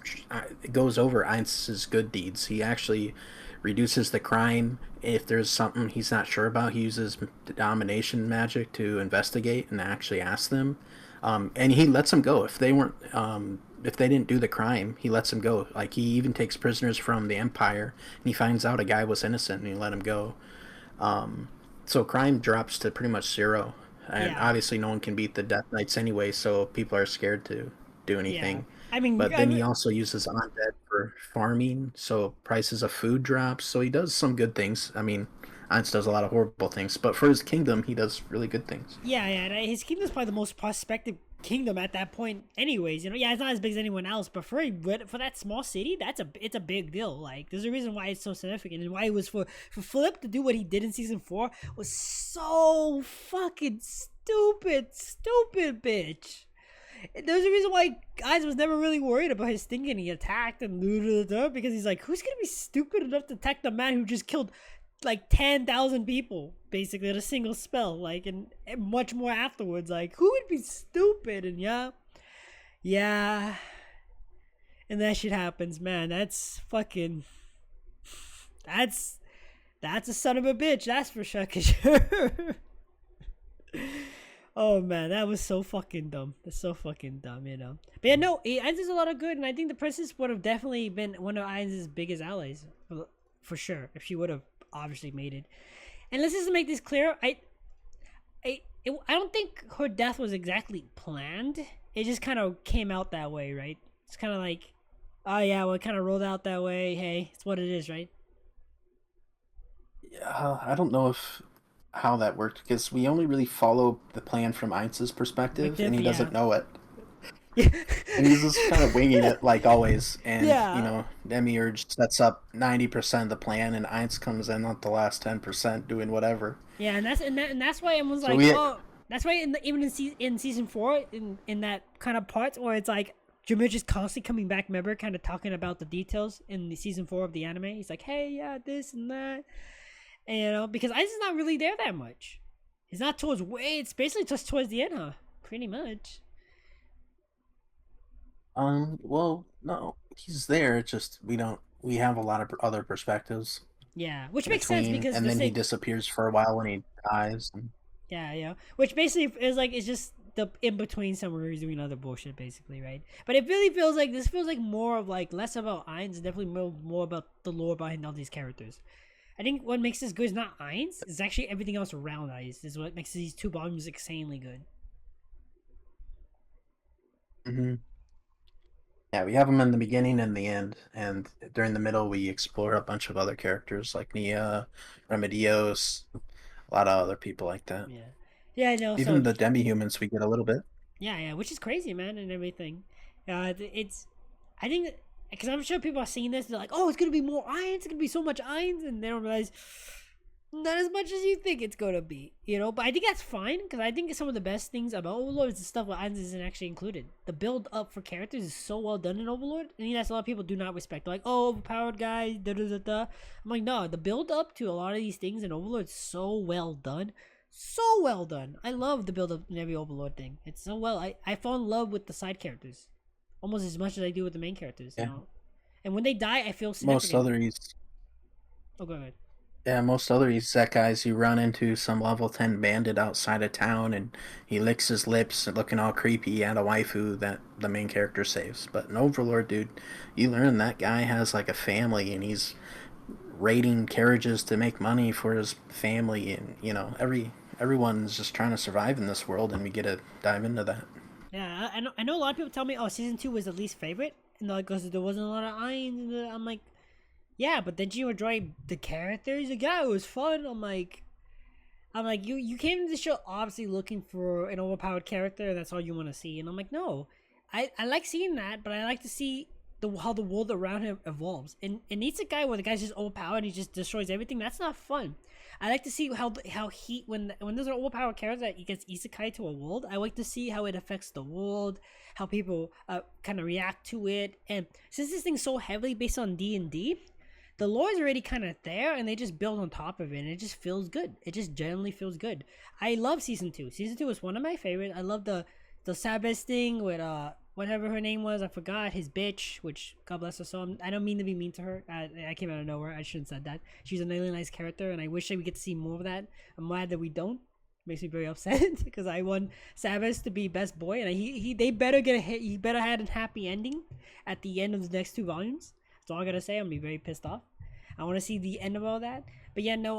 goes over Ainz's good deeds. He actually reduces the crime. If there's something he's not sure about, he uses domination magic to investigate and actually ask them. And he lets them go if they weren't. If they didn't do the crime, he lets them go. Like, he even takes prisoners from the Empire, and he finds out a guy was innocent, and he let him go. So crime drops to pretty much 0. And obviously no one can beat the Death Knights anyway, so people are scared to do anything. Yeah. But then he also uses undead for farming, so prices of food drops. So he does some good things. I mean, Ainz does a lot of horrible things, but for his kingdom, he does really good things. Yeah, his kingdom's probably the most prospective kingdom at that point anyways, yeah, it's not as big as anyone else, but for that small city, it's a big deal. Like, there's a reason why it's so significant, and why it was for Philip to do what he did in season 4 was so fucking stupid, bitch. There's a reason why guys was never really worried about his thinking. He attacked and because he's like, who's gonna be stupid enough to attack the man who just killed like 10,000 people basically at a single spell, like, and much more afterwards. Like, who would be stupid? And yeah, and that shit happens, man. That's fucking, that's a son of a bitch, that's for sure. Oh man, that was so fucking dumb. That's so fucking dumb, But yeah, no, Ainz is a lot of good, and I think the princess would have definitely been one of Ainz's biggest allies, for sure, if she would have obviously made it. And let's just make this clear, I don't think her death was exactly planned. It just kind of came out that way, right? It's kind of like, oh yeah, well, it kind of rolled out that way. Hey, it's what it is, right? Yeah, I don't know how that worked, because we only really follow the plan from Ainz's perspective, and he doesn't know it. And he's just kind of winging it like always. And, Yeah. Demiurge sets up 90% of the plan, and Ainz comes in at the last 10% doing whatever. Yeah, and that's why I was So like, we, oh, that's why even in season 4, in that kind of parts where it's like Jimmy just constantly coming back, remember, kind of talking about the details in the season 4 of the anime. He's like, hey, yeah, this and that, and because Ice is not really there that much. He's not towards way. It's basically just towards the end, huh? Pretty much. well, no, he's there. It's just we have a lot of other perspectives Yeah, which makes sense between, because and the then he thing. disappears for a while when he dies. And, Yeah, yeah. Which basically is like it's just the in between somewhere where he's doing other bullshit, basically, right? But it really feels like this feels like more of like less about Ainz, definitely more about the lore behind all these characters. I think what makes this good is not Ainz, it's actually everything else around Ainz. Is what makes these 2 volumes insanely good. hmm Yeah, we have him in the beginning and the end, and during the middle we explore a bunch of other characters like Nia, Remedios, a lot of other people like that. Yeah, yeah, no. So Even the demi-humans we get a little bit. yeah, yeah, which is crazy, man, and everything. It's, I think, because I'm sure people are seeing this, they're like, oh, it's gonna be more Ainz, it's gonna be so much Ainz, and they don't realize not as much as you think it's gonna be, But I think that's fine because I think some of the best things about Overlord is the stuff where Ainz isn't actually included. The build up for characters is so well done in Overlord, and that's a lot of people do not respect. They're like, oh, overpowered guys, da da da da. I'm like, no, the build up to a lot of these things in Overlord is so well done. So well done. I love the build up in every Overlord thing. It's so well. I fall in love with the side characters almost as much as I do with the main characters. Yeah. And when they die, I feel Most significant. other Oh, go ahead. Yeah, most other Isekais, you run into some level 10 bandit outside of town and he licks his lips and looking all creepy at a waifu that the main character saves. But in Overlord, dude, you learn that guy has like a family and he's raiding carriages to make money for his family, and everyone's just trying to survive in this world, and we get to dive into that. Yeah, I know a lot of people tell me, oh, season 2 was the least favorite, and because there wasn't a lot of Ainz. I'm like, yeah, but did you enjoy the characters? Like, yeah, it was fun. I'm like, you came to the show obviously looking for an overpowered character, and that's all you want to see. And I'm like, no, I like seeing that, but I like to see how the world around him evolves. And it needs a guy where the guy's just overpowered and he just destroys everything. That's not fun. I like to see how he when there's an overpowered character that he gets isekai to a world. I like to see how it affects the world, how people kind of react to it. And since this thing's so heavily based on D&D, the lore is already kind of there, and they just build on top of it, and it just feels good. It just generally feels good. I love season 2. Season 2 was one of my favorites. I love the Sabbath thing with whatever her name was. I forgot his bitch, which God bless her soul. I don't mean to be mean to her. I came out of nowhere. I shouldn't have said that. She's a really nice character, and I wish that we get to see more of that. I'm glad that we don't. Makes me very upset because I want Sabbath to be best boy, and they better get a hit. He better had a happy ending at the end of the next 2 volumes. That's all I gotta say. I'm gonna be very pissed off. I want to see the end of all that. But yeah, no.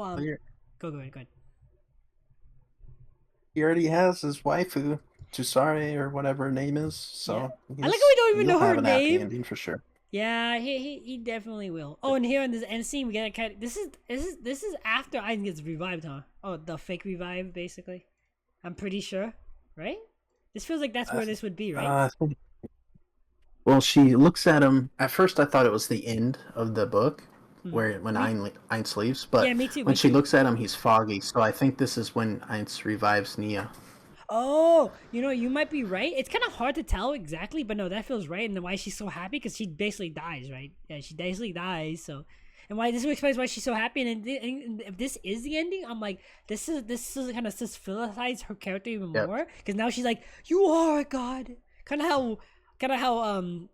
Go ahead. He already has his waifu, Tusare or whatever her name is. So yeah. I like how we don't even know her have an happy name. ending for sure. Yeah, he definitely will. Oh, and here in this end scene, we get a kind. This is after Aizen gets revived, huh? Oh, the fake revive, basically. I'm pretty sure, right? This feels like that's where this would be, right? Well, she looks at him. At first, I thought it was the end of the book, when Ainz leaves. But yeah, me too. When she looks at him, he's foggy. So I think this is when Ainz revives Nia. Oh, you might be right. It's kind of hard to tell exactly, but no, that feels right. And then why she's so happy, because she basically dies, right? Yeah, she basically dies. So, and why this explains why she's so happy. And if this is the ending, I'm like, this is kind of philosophize her character even more, because now she's like, you are a god. Kind of how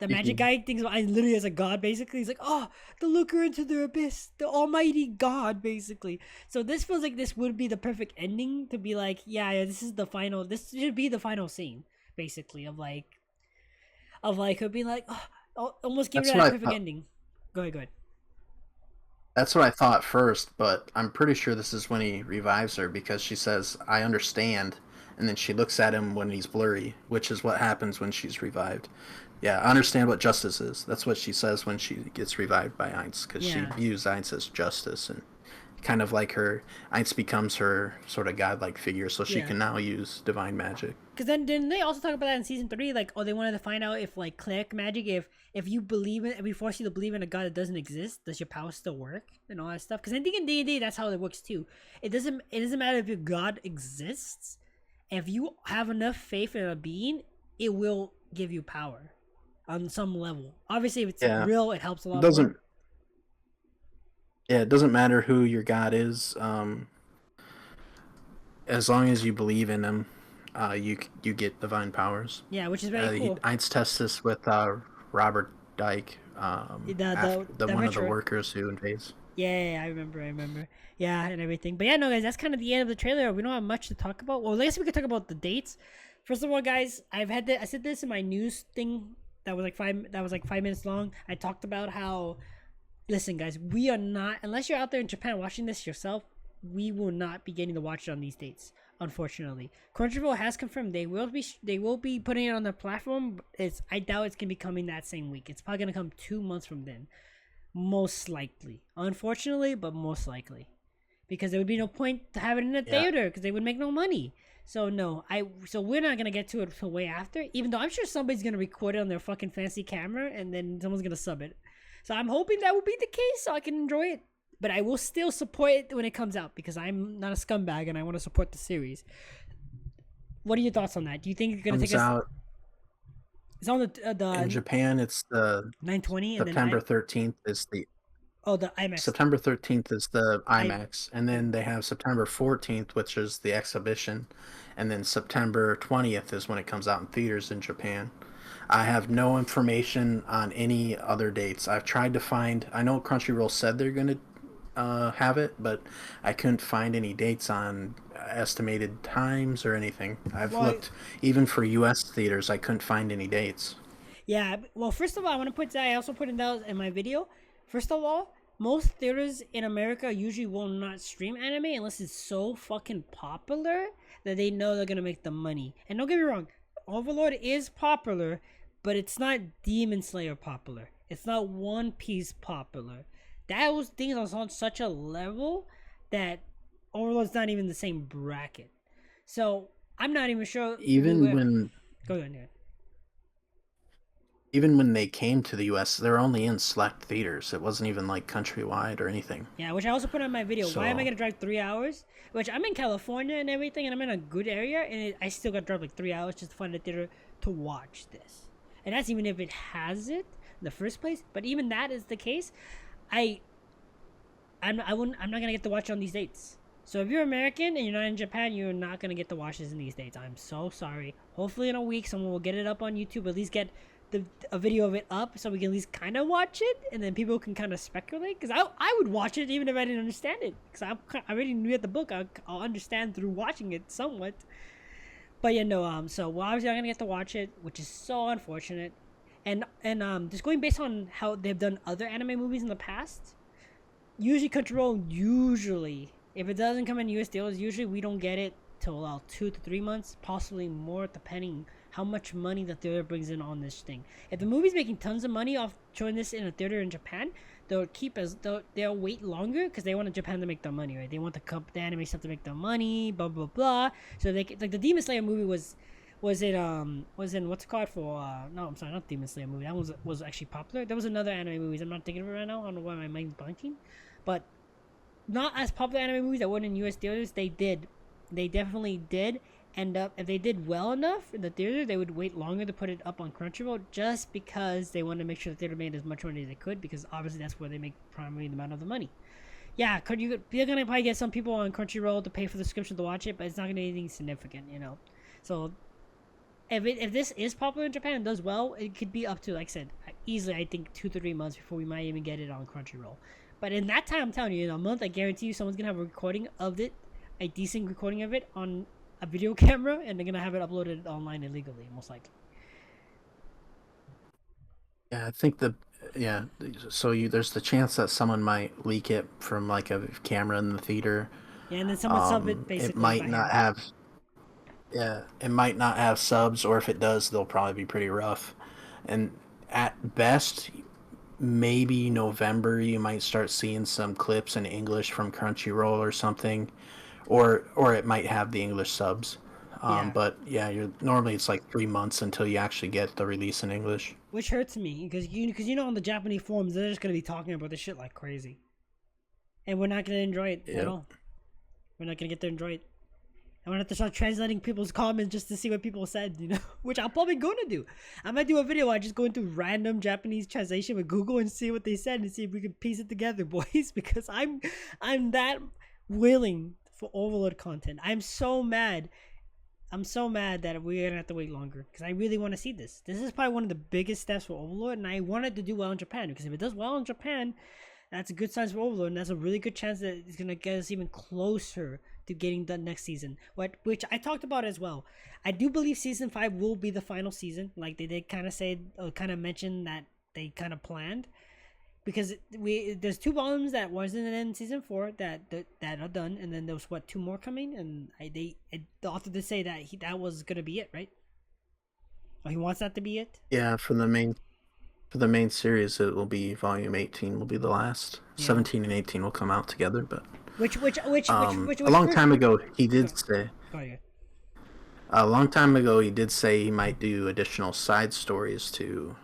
the magic guy thinks about Ainz literally as a god, basically. He's like, oh, the looker into the abyss, the almighty god, basically. So this feels like this would be the perfect ending to be like, yeah, this should be the final scene, basically, of her being like, oh, almost give her that perfect ending. Go ahead. That's what I thought first, but I'm pretty sure this is when he revives her, because she says, I understand. And then she looks at him when he's blurry, which is what happens when she's revived. Yeah, I understand what justice is. That's what she says when she gets revived by Ainz, because she views Ainz as justice, and kind of like her, Ainz becomes her sort of godlike figure, so she Yeah. can now use divine magic. Because then didn't they also talk about that in season 3? Like, oh, they wanted to find out if like cleric magic, if you believe in, if we force you to believe in a god that doesn't exist, does your power still work and all that stuff? Because I think in D&D that's how it works too. It doesn't matter if your god exists. If you have enough faith in a being, it will give you power on some level. Obviously, if it's real, it helps a lot doesn't more. Yeah, it doesn't matter who your god is. As long as you believe in him, you get divine powers. Yeah, which is very cool. Ainz tests this with Robert Dyke, after The one of the retro. workers who invades. Yeah, I remember. Yeah, and everything. But yeah, no, guys, that's kind of the end of the trailer. We don't have much to talk about. Well, I guess we could talk about the dates. First of all, guys, I said this in my news thing that was like 5 minutes long. I talked about how, listen, guys, we are not, unless you're out there in Japan watching this yourself, we will not be getting to watch it on these dates. Unfortunately, Crunchyroll has confirmed they will be putting it on their platform. I doubt it's gonna be coming that same week. It's probably gonna come 2 months from then, most likely. Unfortunately, but most likely, because there would be no point to have it in a theater because they would make no money. So no, so we're not gonna get to it till way after. Even though I'm sure somebody's gonna record it on their fucking fancy camera and then someone's gonna sub it. So I'm hoping that will be the case so I can enjoy it. But I will still support it when it comes out because I'm not a scumbag and I want to support the series. What are your thoughts on that? Do you think you're gonna Comes take us? out It's on in the Japan. It's the 920 and September then 13th is the the IMAX. September 13th is the IMAX, and then they have September 14th, which is the exhibition, and then September 20th is when it comes out in theaters in Japan. I have no information on any other dates. I've tried to find. I know Crunchyroll said they're going to have it, but I couldn't find any dates on estimated times or anything. I've looked even for U.S. theaters. I couldn't find any dates. Yeah, well, first of all, I want to put that. I also put it down in my video. First of all, most theaters in America usually will not stream anime unless it's so fucking popular that they know they're gonna make the money. And don't get me wrong, Overlord is popular, but it's not Demon Slayer popular. It's not One Piece popular. Those things are on such a level that Overlord's not even the same bracket. So I'm not even sure. Even when Go ahead. even when they came to the U.S., they're only in select theaters. It wasn't even like countrywide or anything. Yeah, which I also put on my video. So, Why am I gonna drive 3 hours? Which I'm in California and everything, and I'm in a good area, and I still got to drive like 3 hours just to find a theater to watch this. And that's even if it has it in the first place. But even that is the case, I'm not gonna get to watch it on these dates. So if you're American and you're not in Japan, you're not gonna get to watch this in these dates. I'm so sorry. Hopefully in a week someone will get it up on YouTube, at least get a video of it up so we can at least kind of watch it, and then people can kind of speculate. Because I would watch it even if I didn't understand it, because I already knew the book. I'll understand through watching it somewhat. But yeah, no. So we're obviously not gonna get to watch it, which is so unfortunate. And just going based on how they've done other anime movies in the past, usually Crunchyroll, if it doesn't come in US deals, usually we don't get it till about 2 to 3 months, possibly more, depending how much money the theater brings in on this thing. If the movie's making tons of money off showing this in a theater in Japan, they'll wait longer because they want Japan to make their money, right? They want the anime stuff to make their money, blah blah blah. So they like the Demon Slayer movie was in what's it called for no, I'm sorry, not Demon Slayer movie. That was actually popular. There was another anime movies. I'm not thinking of it right now. I don't know why my mind's blanking, but not as popular anime movies that weren't in US theaters. They definitely did end up, if they did well enough in the theater, they would wait longer to put it up on Crunchyroll, just because they wanted to make sure the theater made as much money as they could, because obviously that's where they make primarily the amount of the money. Yeah, you're gonna probably get some people on Crunchyroll to pay for the subscription to watch it, but it's not gonna be anything significant. So if this is popular in Japan and does well, it could be up to, like I said, easily, I think 2 to 3 months before we might even get it on Crunchyroll. But in that time, I'm telling you, in a month, I guarantee you someone's gonna have a recording of it, a decent recording of it on a video camera, and they're gonna have it uploaded online illegally, most likely. Yeah, I think so there's the chance that someone might leak it from like a camera in the theater. Yeah, and then someone sub it basically. It might not have. Yeah, it might not have subs, or if it does, they'll probably be pretty rough. And at best, maybe November you might start seeing some clips in English from Crunchyroll or something, or it might have the English subs. Yeah, But yeah, you're normally it's like 3 months until you actually get the release in English. which hurts me because you know on the Japanese forums they're just gonna be talking about this shit like crazy, and we're not gonna enjoy it at Yep. all. We're not gonna get to enjoy it. I'm gonna have to start translating people's comments just to see what people said, you know, which I'm probably gonna do. I might do a video where I just go into random Japanese translation with Google and see what they said and see if we can piece it together, boys. Because I'm that willing for Overlord content. I'm so mad. I'm so mad that we're gonna have to wait longer because I really want to see this. This is probably one of the biggest steps for Overlord, and I want it to do well in Japan because if it does well in Japan, that's a good sign for Overlord, and that's a really good chance that it's gonna get us even closer to getting done next season. Which I talked about as well. I do believe season 5 will be the final season, like they did kind of say, kind of mention that they kind of planned, because there's 2 volumes that wasn't in season 4 that are done, and then there was what 2 more coming, and the author did say that that was gonna be it, right? Or he wants that to be it. Yeah, for the main series, it will be volume 18 will be the last. Yeah. 17 and 18 will come out together, but Which a long time ago he did say. Oh yeah. A long time ago he did say he might do additional side stories to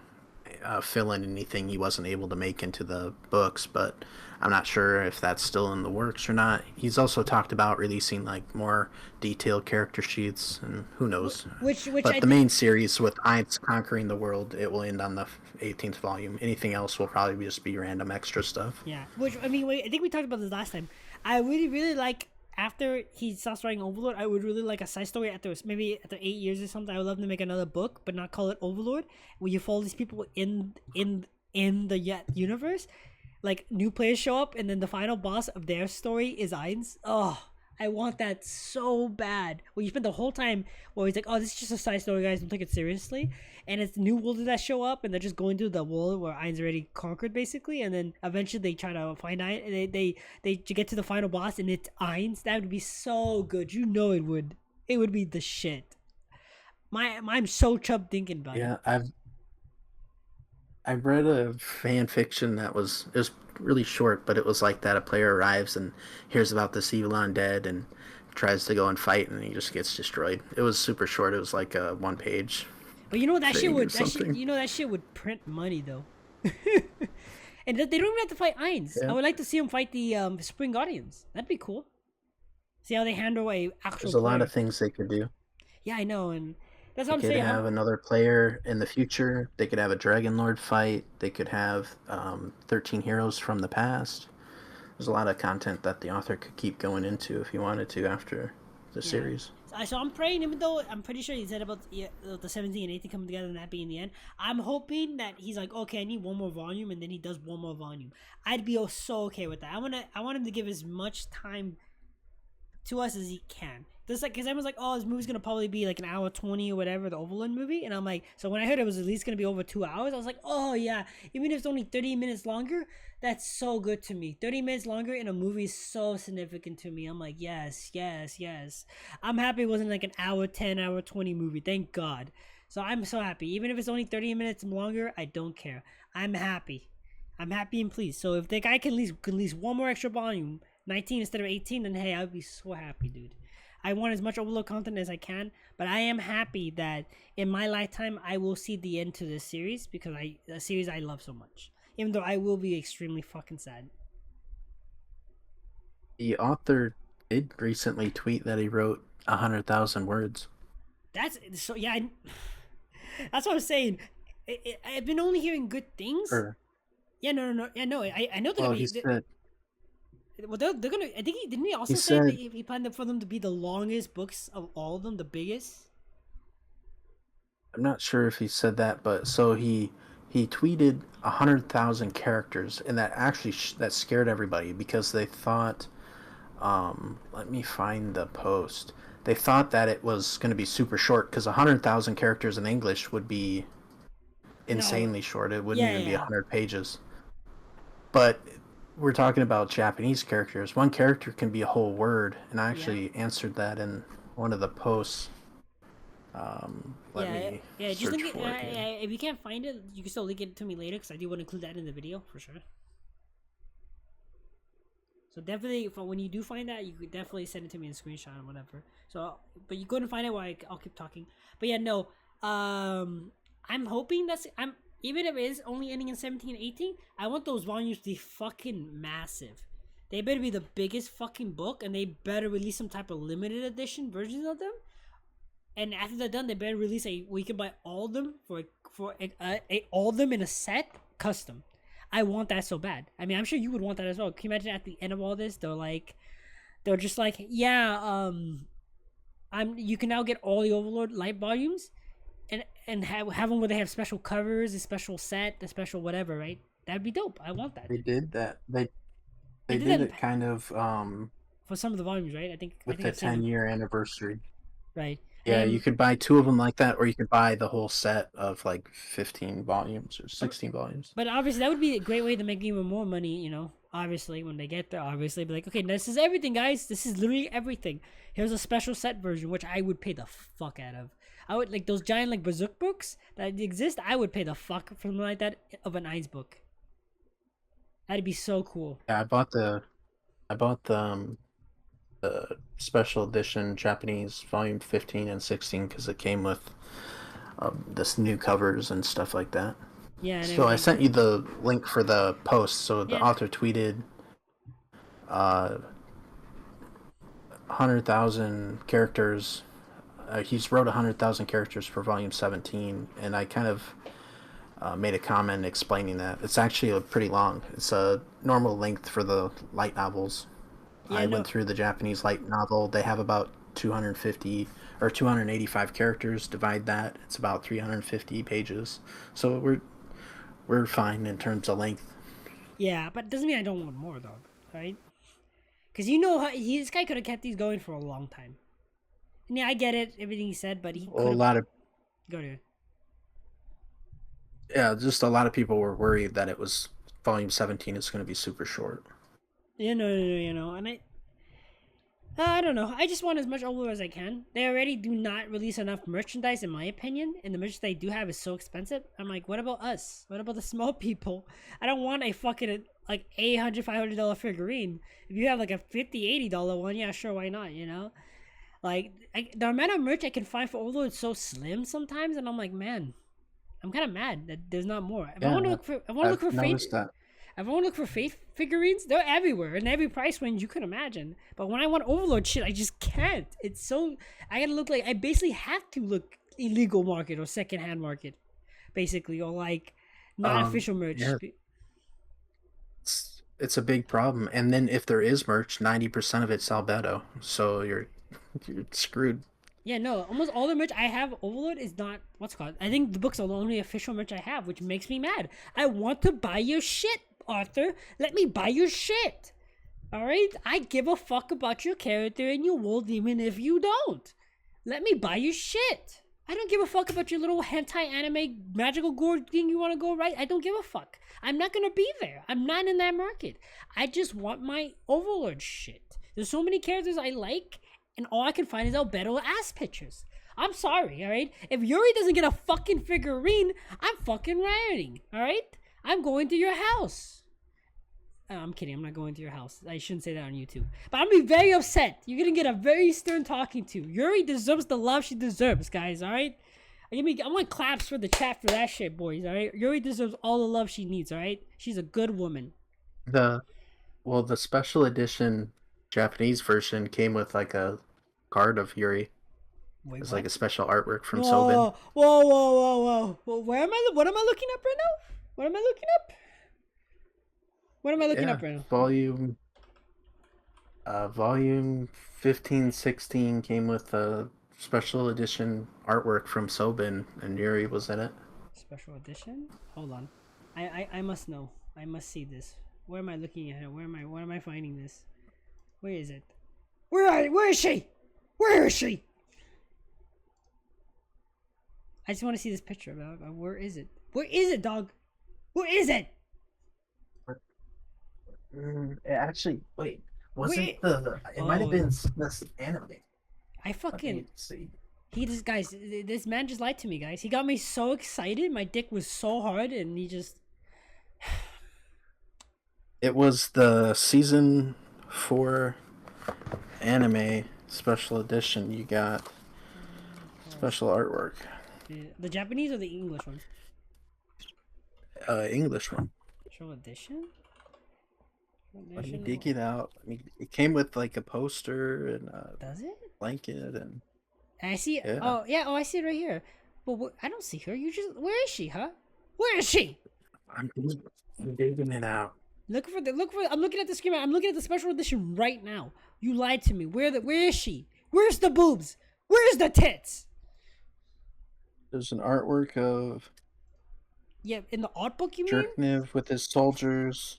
fill in anything he wasn't able to make into the books, but I'm not sure if that's still in the works or not. He's also talked about releasing like more detailed character sheets, and who knows. Which But the main series with Ainz conquering the world, it will end on the 18th volume. Anything else will probably just be random extra stuff. Yeah, which I mean, I think we talked about this last time. I really like after he stops writing Overlord. I would really like a side story after maybe after 8 years or something. I would love to make another book, but not call it Overlord, where you follow these people in the universe. Like new players show up, and then the final boss of their story is Ainz. Oh, I want that so bad. Where you spend the whole time where he's like, "Oh, this is just a side story, guys. Don't take it seriously." And it's new worlds that show up, and they're just going through the world where Ainz already conquered, basically. And then eventually they try to find Ainz. They get to the final boss, and it's Ainz. That would be so good. You know it would. It would be the shit. I'm so chubbed thinking about it. Yeah, I've read a fan fiction that it was really short, but it was like that a player arrives and hears about this evil undead and tries to go and fight, and he just gets destroyed. It was super short. It was like a 1 page. But you know that shit thing or would something. that shit would print money though. And they don't even have to fight Ainz. Yeah. I would like to see them fight the Spring Guardians. That'd be cool. See how they handle a actual. There's a lot player. of things they could do. Yeah, I know, and that's They what I'm could saying. have another player in the future. They could have a Dragon Lord fight. They could have 13 heroes from the past. There's a lot of content that the author could keep going into if he wanted to after the series. So I'm praying, even though I'm pretty sure he said about the 17 and 18 coming together and that being the end. I'm hoping that he's like, okay, I need one more volume, and then he does one more volume. I'd be so okay with that. I want him to give as much time to us as he can. Just like, because everyone's like, oh, this movie's gonna probably be like an hour 20 or whatever, the Overland movie, and I'm like, so when I heard it was at least gonna be over 2 hours, I was like, oh yeah, even if it's only 30 minutes longer, that's so good to me. 30 minutes longer in a movie is so significant to me. I'm like, yes. I'm happy it wasn't like an hour 10, hour 20 movie. Thank God. So I'm so happy. Even if it's only 30 minutes longer, I don't care. I'm happy. I'm happy and pleased. So if the guy can at least one more extra volume, 19 instead of 18, then hey, I'd be so happy, dude. I want as much Overlord content as I can, but I am happy that in my lifetime I will see the end to this series because a series I love so much. Even though I will be extremely fucking sad. The author did recently tweet that he wrote 100,000 words. That's so yeah. That's what I'm saying. I've been only hearing good things. Yeah, no. Yeah, no. I know they're Well, gonna he be. said Well, they're gonna. I think didn't he also He say that said- he planned for them to be the longest books of all of them, the biggest? I'm not sure if he said that, but so he tweeted 100,000 characters, and that actually that scared everybody because they thought, let me find the post. They thought that it was going to be super short because 100,000 characters in English would be insanely short. It wouldn't even be 100 pages. But we're talking about Japanese characters. One character can be a whole word, and I actually answered that in one of the posts. Let Yeah, me yeah. Just search link it. for it here. If you can't find it, you can still link it to me later because I do want to include that in the video for sure. So definitely, for when you do find that, you could definitely send it to me in a screenshot or whatever. So, but you go and find it while I'll keep talking. But yeah, no. I'm hoping I'm even if it is only ending in 1718. I want those volumes to be fucking massive. They better be the biggest fucking book, and they better release some type of limited edition versions of them. And after they're done, they better release we can buy all of them for all of them in a set custom. I want that so bad. I mean, I'm sure you would want that as well. Can you imagine at the end of all this, they're just like, yeah, you can now get all the Overlord light volumes, and have them where they have special covers, a special set, a special whatever, right? That'd be dope. I want that. They did that. They They did did that it kind of for some of the volumes, right? I think with I've the seen them. 10-year anniversary. Right. Yeah, you could buy 2 of them like that, or you could buy the whole set of like 15 volumes or 16 volumes. But obviously, that would be a great way to make even more money, obviously, when they get there, obviously, be like, okay, this is everything, guys. This is literally everything. Here's a special set version, which I would pay the fuck out of. I would, like, those giant, like, Berserk books that exist, I would pay the fuck for something like that of an Eins book. That'd be so cool. Yeah, I bought the special edition Japanese volume 15 and 16 because it came with this new covers and stuff like that. Yeah. So I sent you the link for the post. So the author tweeted 100,000 characters. He's wrote 100,000 characters for volume 17, and I kind of made a comment explaining that. It's actually pretty long. It's a normal length for the light novels. Yeah, I went through the Japanese light novel. They have about 250 or 285 characters. Divide that, it's about 350 pages. So we're fine in terms of length. Yeah, but it doesn't mean I don't want more, though, right? Because this guy could have kept these going for a long time. And yeah, I get it, everything he said, but he could have... A lot of... Go to... Yeah, just a lot of people were worried that it was volume 17 is going to be super short. Yeah, no, and I don't know. I just want as much Overlord as I can. They already do not release enough merchandise, in my opinion, and the merchandise they do have is so expensive. I'm like, what about us? What about the small people? I don't want a fucking, like, $800, $500 figurine. If you have, like, a $50, $80 one, yeah, sure, why not, Like, the amount of merch I can find for Overlord is so slim sometimes, and I'm like, man, I'm kind of mad that there's not more. If I want to look for Faith figurines, they're everywhere in every price range you can imagine. But when I want Overlord shit, I just can't. It's so... I gotta look like... I basically have to look illegal market or secondhand market, basically, or like non-official merch. Yeah. It's a big problem. And then if there is merch, 90% of it's Albedo. So you're screwed. Yeah, no, almost all the merch I have Overlord is not what's called. I think the books are the only official merch I have, which makes me mad. I want to buy your shit, Arthur. Let me buy your shit. Alright? I give a fuck about your character and your world even if you don't. Let me buy your shit. I don't give a fuck about your little hentai anime magical gore thing you want to go right. I don't give a fuck. I'm not gonna be there. I'm not in that market. I just want my Overlord shit. There's so many characters I like, and all I can find is Albedo ass pictures. I'm sorry, alright? If Yuri doesn't get a fucking figurine, I'm fucking rioting, alright? I'm going to your house. I'm kidding, I'm not going to your house. I shouldn't say that on YouTube. But I'm gonna be very upset. You're gonna get a very stern talking to. Yuri deserves the love she deserves, guys, alright? I want claps for the chat for that shit, boys, alright? Yuri deserves all the love she needs, alright? She's a good woman. The special edition Japanese version came with like a card of Yuri. Wait, it's what? like a special artwork from Sobin. Whoa. Well, what am I looking up right now? What am I looking up right now? Volume 15-16 came with a special edition artwork from Sobin, and Yuri was in it. Special edition? Hold on. I must know. I must see this. Where am I looking at? Where am I finding this? Where is it? Where is she? Where is she? I just want to see this picture, dog. Where is it? Where is it, dog? Where is it? Actually, wait. It might have been this anime. I fucking... see. He just, guys, this man just lied to me, guys. He got me so excited. My dick was so hard, and he just. It was the season 4 anime special edition. You got special artwork. The Japanese or the English one? English one. Special edition? Let me dig it out. I mean, it came with like a poster and a Does it? blanket and. I see it. Yeah. Oh, yeah. Oh, I see it right here. But I don't see her. You just. Where is she, huh? Where is she? I'm digging it out. Look for. I'm looking at the screen. I'm looking at the special edition right now. You lied to me. Where is she? Where's the boobs? Where's the tits? There's an artwork of Yeah, in the art book, you mean? Jerkniv with his soldiers.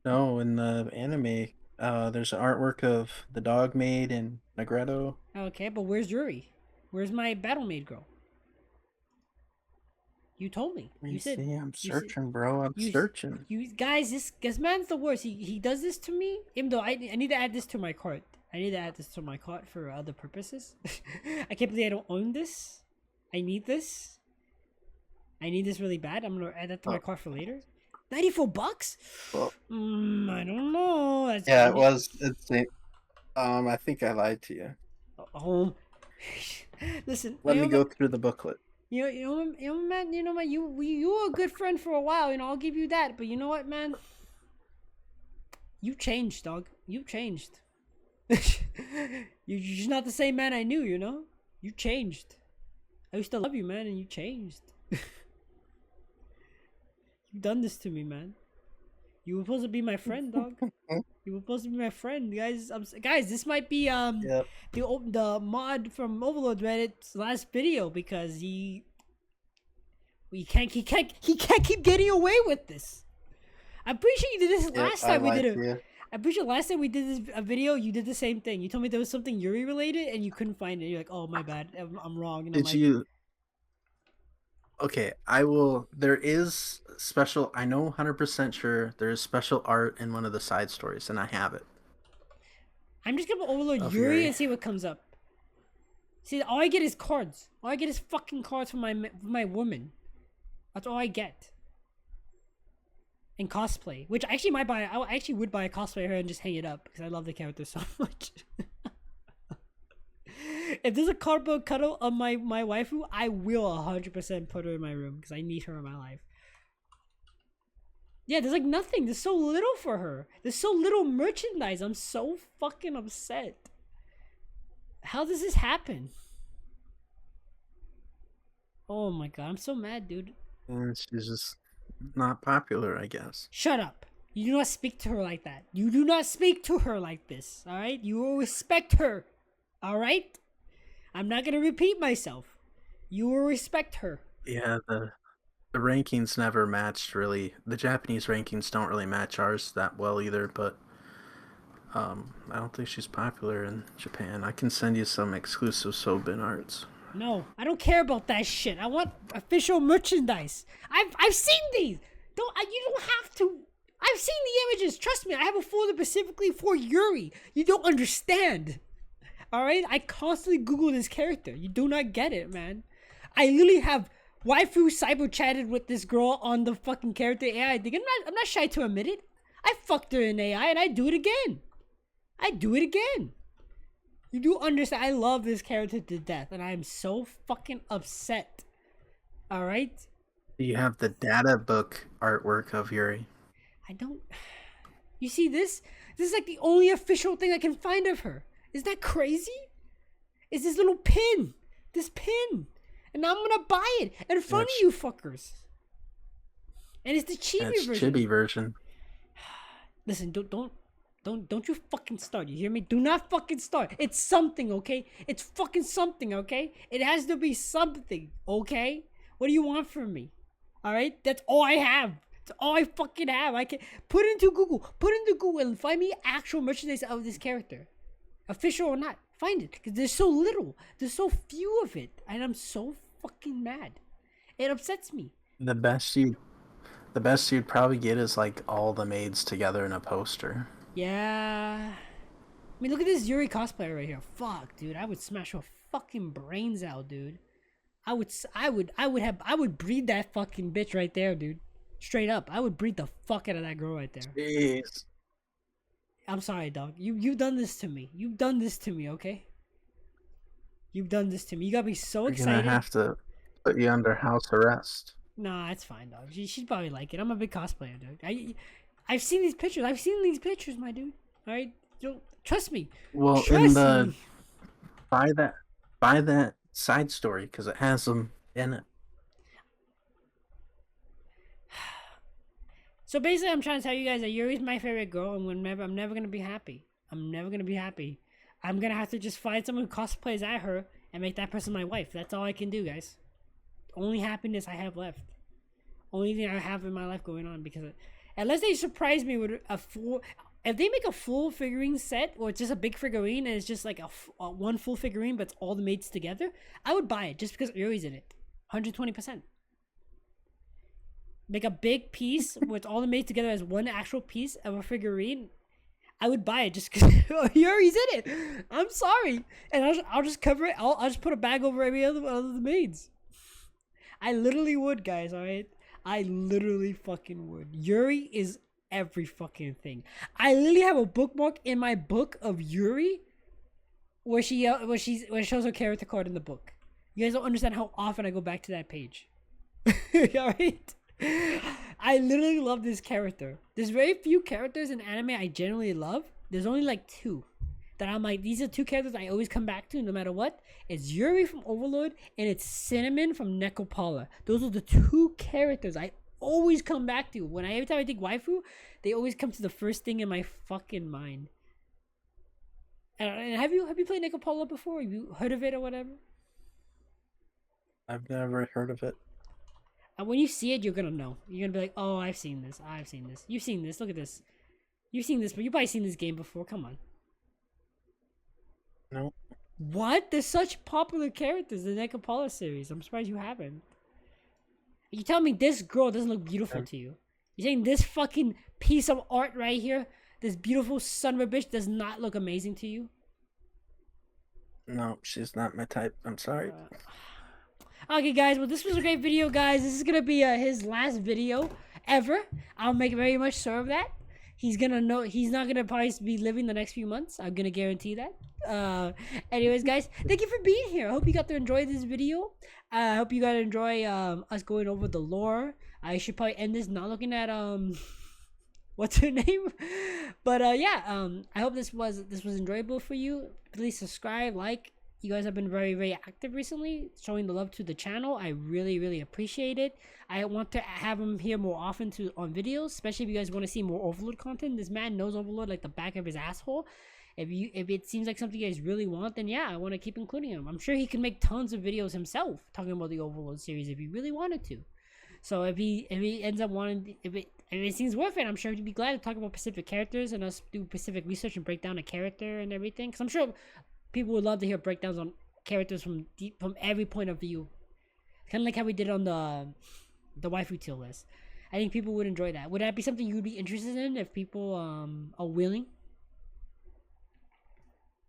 No, in the anime, there's an artwork of the dog maid and Negretto. Okay, but where's Yuri? Where's my battle maid girl? You told me. Let me You said. see. I'm you searching, bro. I'm searching. You guys, this man's the worst. He does this to me. Even though I need to add this to my cart. I need to add this to my cart for other purposes. I can't believe I don't own this. I need this. I need this really bad. I'm gonna add that to my cart for later. $94? Well, I don't know. That's yeah, it was. I think I lied to you. Listen. Let me go through the booklet. Man. You were a good friend for a while. I'll give you that. But you know what, man? You changed, dog. You changed. You're just not the same man I knew. You changed. I used to love you, man, and you changed. You've done this to me, man. You were supposed to be my friend, dog. You were supposed to be my friend, guys. Guys, this might be Yep. the mod from Overlord Reddit's last video because he can't keep getting away with this. I'm pretty sure you did this last time we did it. I'm pretty sure last time we did a video, you did the same thing. You told me there was something Yuri related, and you couldn't find it. You're like, "Oh, my bad, I'm wrong." And Did you? Okay, I will. There is special. I know 100% sure there is special art in one of the side stories, and I have it. I'm just gonna put Overlord Of Yuri Yuri. and see what comes up. See, all I get is cards. All I get is fucking cards from my woman. That's all I get. And cosplay, which I actually might buy. I actually would buy a cosplay of her and just hang it up because I love the character so much. If there's a cardboard cutout of my waifu, I will 100% put her in my room because I need her in my life. Yeah, there's like nothing. There's so little for her. There's so little merchandise. I'm so fucking upset. How does this happen? Oh my god, I'm so mad, dude. And she's just not popular, I guess. Shut up. You do not speak to her like that. You do not speak to her like this, alright? You will respect her, alright? I'm not gonna repeat myself. You will respect her. Yeah, the rankings never matched really. The Japanese rankings don't really match ours that well either, but I don't think she's popular in Japan. I can send you some exclusive Sobin arts. No, I don't care about that shit. I want official merchandise. I've seen these. You don't have to. I've seen the images. Trust me, I have a folder specifically for Yuri. You don't understand. All right, I constantly Google this character. You do not get it, man. I literally have waifu cyber chatted with this girl on the fucking character AI thing. I'm not shy to admit it. I fucked her in AI and I do it again. You do understand? I love this character to death, and I am so fucking upset. All right. Do you have the data book artwork of Yuri? I don't. You see this? This is like the only official thing I can find of her. Is that crazy? Is this little pin? This pin, and now I'm gonna buy it in front of you fuckers. And it's the chibi version. Chibi version. Listen, don't you fucking start. You hear me? Do not fucking start. It's something, okay? It's fucking something, okay? It has to be something, okay? What do you want from me? All right? That's all I have. That's all I fucking have. I can put it into Google. Put it into Google and find me actual merchandise of this character, official or not. Find it, because there's so little. There's so few of it, and I'm so fucking mad. It upsets me. The best you'd probably get is like all the maids together in a poster. Yeah. mean, look at this Yuri cosplayer right here. Fuck, dude, I would smash her fucking brains out, dude. I would breed that fucking bitch right there, dude. Straight up, I would breed the fuck out of that girl right there. Jeez. I'm sorry, dog. You've done this to me. You've done this to me, okay? You've done this to me. You got me so We're excited. gonna have to put you under house arrest. Nah, it's fine, dog. She'd probably like it. I'm a big cosplayer, dude. I've seen these pictures. I've seen these pictures, my dude. All right, trust me. Well, Trust me. buy that side story because it has them in it. So basically, I'm trying to tell you guys that Yuri's my favorite girl, and I'm never gonna be happy. I'm never gonna be happy. I'm gonna have to just find someone who cosplays at her and make that person my wife. That's all I can do, guys. Only happiness I have left. Only thing I have in my life going on, because unless they surprise me with a full, if they make a full figurine set or it's just a big figurine and it's just like a one full figurine but it's all the mates together, I would buy it just because Yuri's in it. 120%. Make a big piece with all the mates together as one actual piece of a figurine. I would buy it just because Yuri's in it. I'm sorry, and I'll just cover it. I'll just put a bag over every other of the maids. I literally would, guys. All right, I literally fucking would. Yuri is every fucking thing. I literally have a bookmark in my book of Yuri, where she shows her character card in the book. You guys don't understand how often I go back to that page. All right. I literally love this character. There's very few characters in anime I generally love. There's only like two that I'm like, these are two characters I always come back to no matter what. It's Yuri from Overlord and it's Cinnamon from Necropala. Those are the two characters I always come back to. Every time I think waifu, they always come to the first thing in my fucking mind. And have you played Necropala before? Have you heard of it or whatever? I've never heard of it. And when you see it, you're gonna know. You're gonna be like, oh, I've seen this. You've seen this. Look at this. You've seen this, but you've probably seen this game before. Come on. No. What? There's such popular characters in the Necropala series. I'm surprised you haven't. You tell me this girl doesn't look beautiful to you. You're saying this fucking piece of art right here, this beautiful son of a bitch, does not look amazing to you? No, she's not my type. I'm sorry. Okay, guys. Well, this was a great video, guys. This is gonna be his last video ever. I'll make very much sure of that. He's gonna know. He's not gonna probably be living the next few months. I'm gonna guarantee that. Anyways, guys, thank you for being here. I hope you got to enjoy this video. I hope you got to enjoy us going over the lore. I should probably end this not looking at what's her name, but yeah. I hope this was enjoyable for you. Please subscribe, like. You guys have been very, very active recently, showing the love to the channel. I really, really appreciate it. I want to have him here more often on videos, especially if you guys want to see more Overlord content. This man knows Overlord like the back of his asshole. If it seems like something you guys really want, then yeah, I want to keep including him. I'm sure he can make tons of videos himself talking about the Overlord series if he really wanted to. So if he ends up wanting, if it seems worth it, I'm sure he'd be glad to talk about specific characters and us do specific research and break down a character and everything. Because I'm sure people would love to hear breakdowns on characters from every point of view, kind of like how we did on the waifu tier list. I think people would enjoy that. Would that be something you would be interested in if people are willing?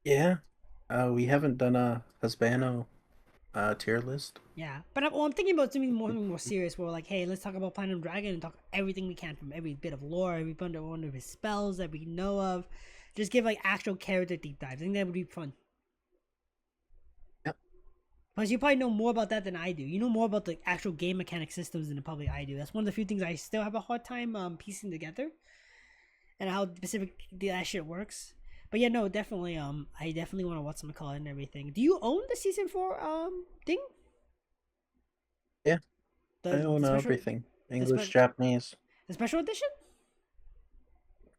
Yeah, we haven't done a Husbano tier list. Yeah, but I'm thinking about something more serious. Where like, hey, let's talk about Platinum Dragon and talk everything we can from every bit of lore, every one of his spells that we know of. Just give like actual character deep dives. I think that would be fun. Plus, you probably know more about that than I do. You know more about the actual game mechanic systems than probably I do. That's one of the few things I still have a hard time piecing together, and how specific that shit works. But yeah, no, definitely. I definitely want to watch some color and everything. Do you own the season 4 thing? Yeah, I own everything. English, Japanese. The special edition?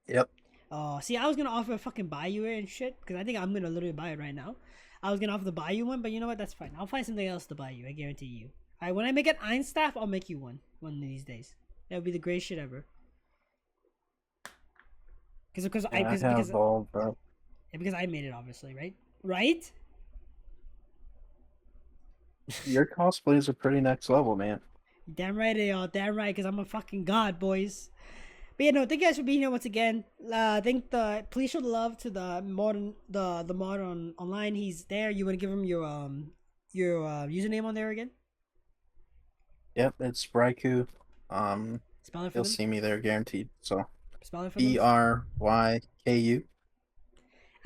Yep. Oh, see, I was gonna offer to fucking buy you it and shit, because I think I'm gonna literally buy it right now. I was gonna offer to buy you one, but you know what? That's fine. I'll find something else to buy you. I guarantee you. Alright, when I make an Einstaff, I'll make you one of these days. That would be the greatest shit ever. Because I made it, obviously, right? Right? Your cosplays are pretty next level, man. Damn right they are. Damn right, because I'm a fucking god, boys. But yeah, no, thank you guys for being here once again. Please show the love to the mod on online. He's there. You want to give him your username on there again? Yep, it's Bryku. Spell it for You'll them. see me there guaranteed. So Spell it for them. BRYKU.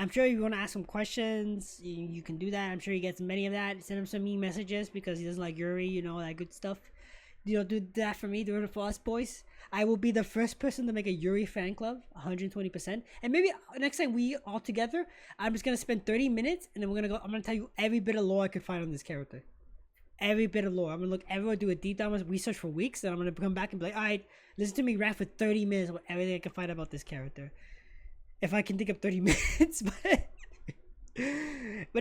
I'm sure you want to ask him questions. You can do that. I'm sure he gets many of that. Send him some mean messages because he doesn't like Yuri, you know, that good stuff. You know, do that for me. Do it for us, boys. I will be the first person to make a Yuri fan club, 120%. And maybe next time we all together, I'm just gonna spend 30 minutes and then I'm gonna tell you every bit of lore I could find on this character. Every bit of lore. I'm gonna look everywhere, do a deep down research for weeks, and I'm gonna come back and be like, all right, listen to me rap for 30 minutes about everything I can find about this character. If I can think of 30 minutes, but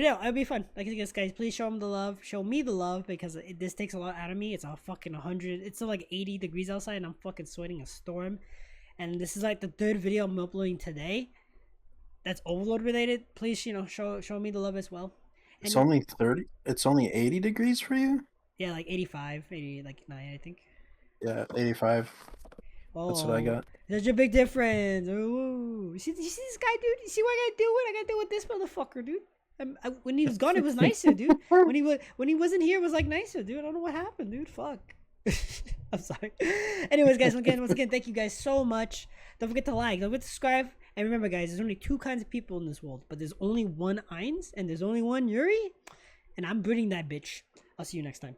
yeah, it'll be fun. Like I guess, guys, please show him the love, show me the love, because this takes a lot out of me. It's a fucking 100. It's still like 80 degrees outside, and I'm fucking sweating a storm. And this is like the third video I'm uploading today. That's Overlord related. Please, you know, show me the love as well. And It's only 30. It's only 80 degrees for you. yeah, like 85, 80, like 9, I think. Yeah, 85. Oh, That's what I got. There's a big difference. Ooh. You see this guy, dude? You see what I gotta do? What I gotta do with this motherfucker, dude? When he was gone, it was nicer, dude. When he wasn't here, it was like nicer, dude. I don't know what happened, dude. Fuck. I'm sorry. Anyways, guys, once again, thank you guys so much. Don't forget to like, don't forget to subscribe, and remember, guys, there's only 2 kinds of people in this world, but there's only one Ainz, and there's only one Yuri, and I'm breeding that bitch. I'll see you next time.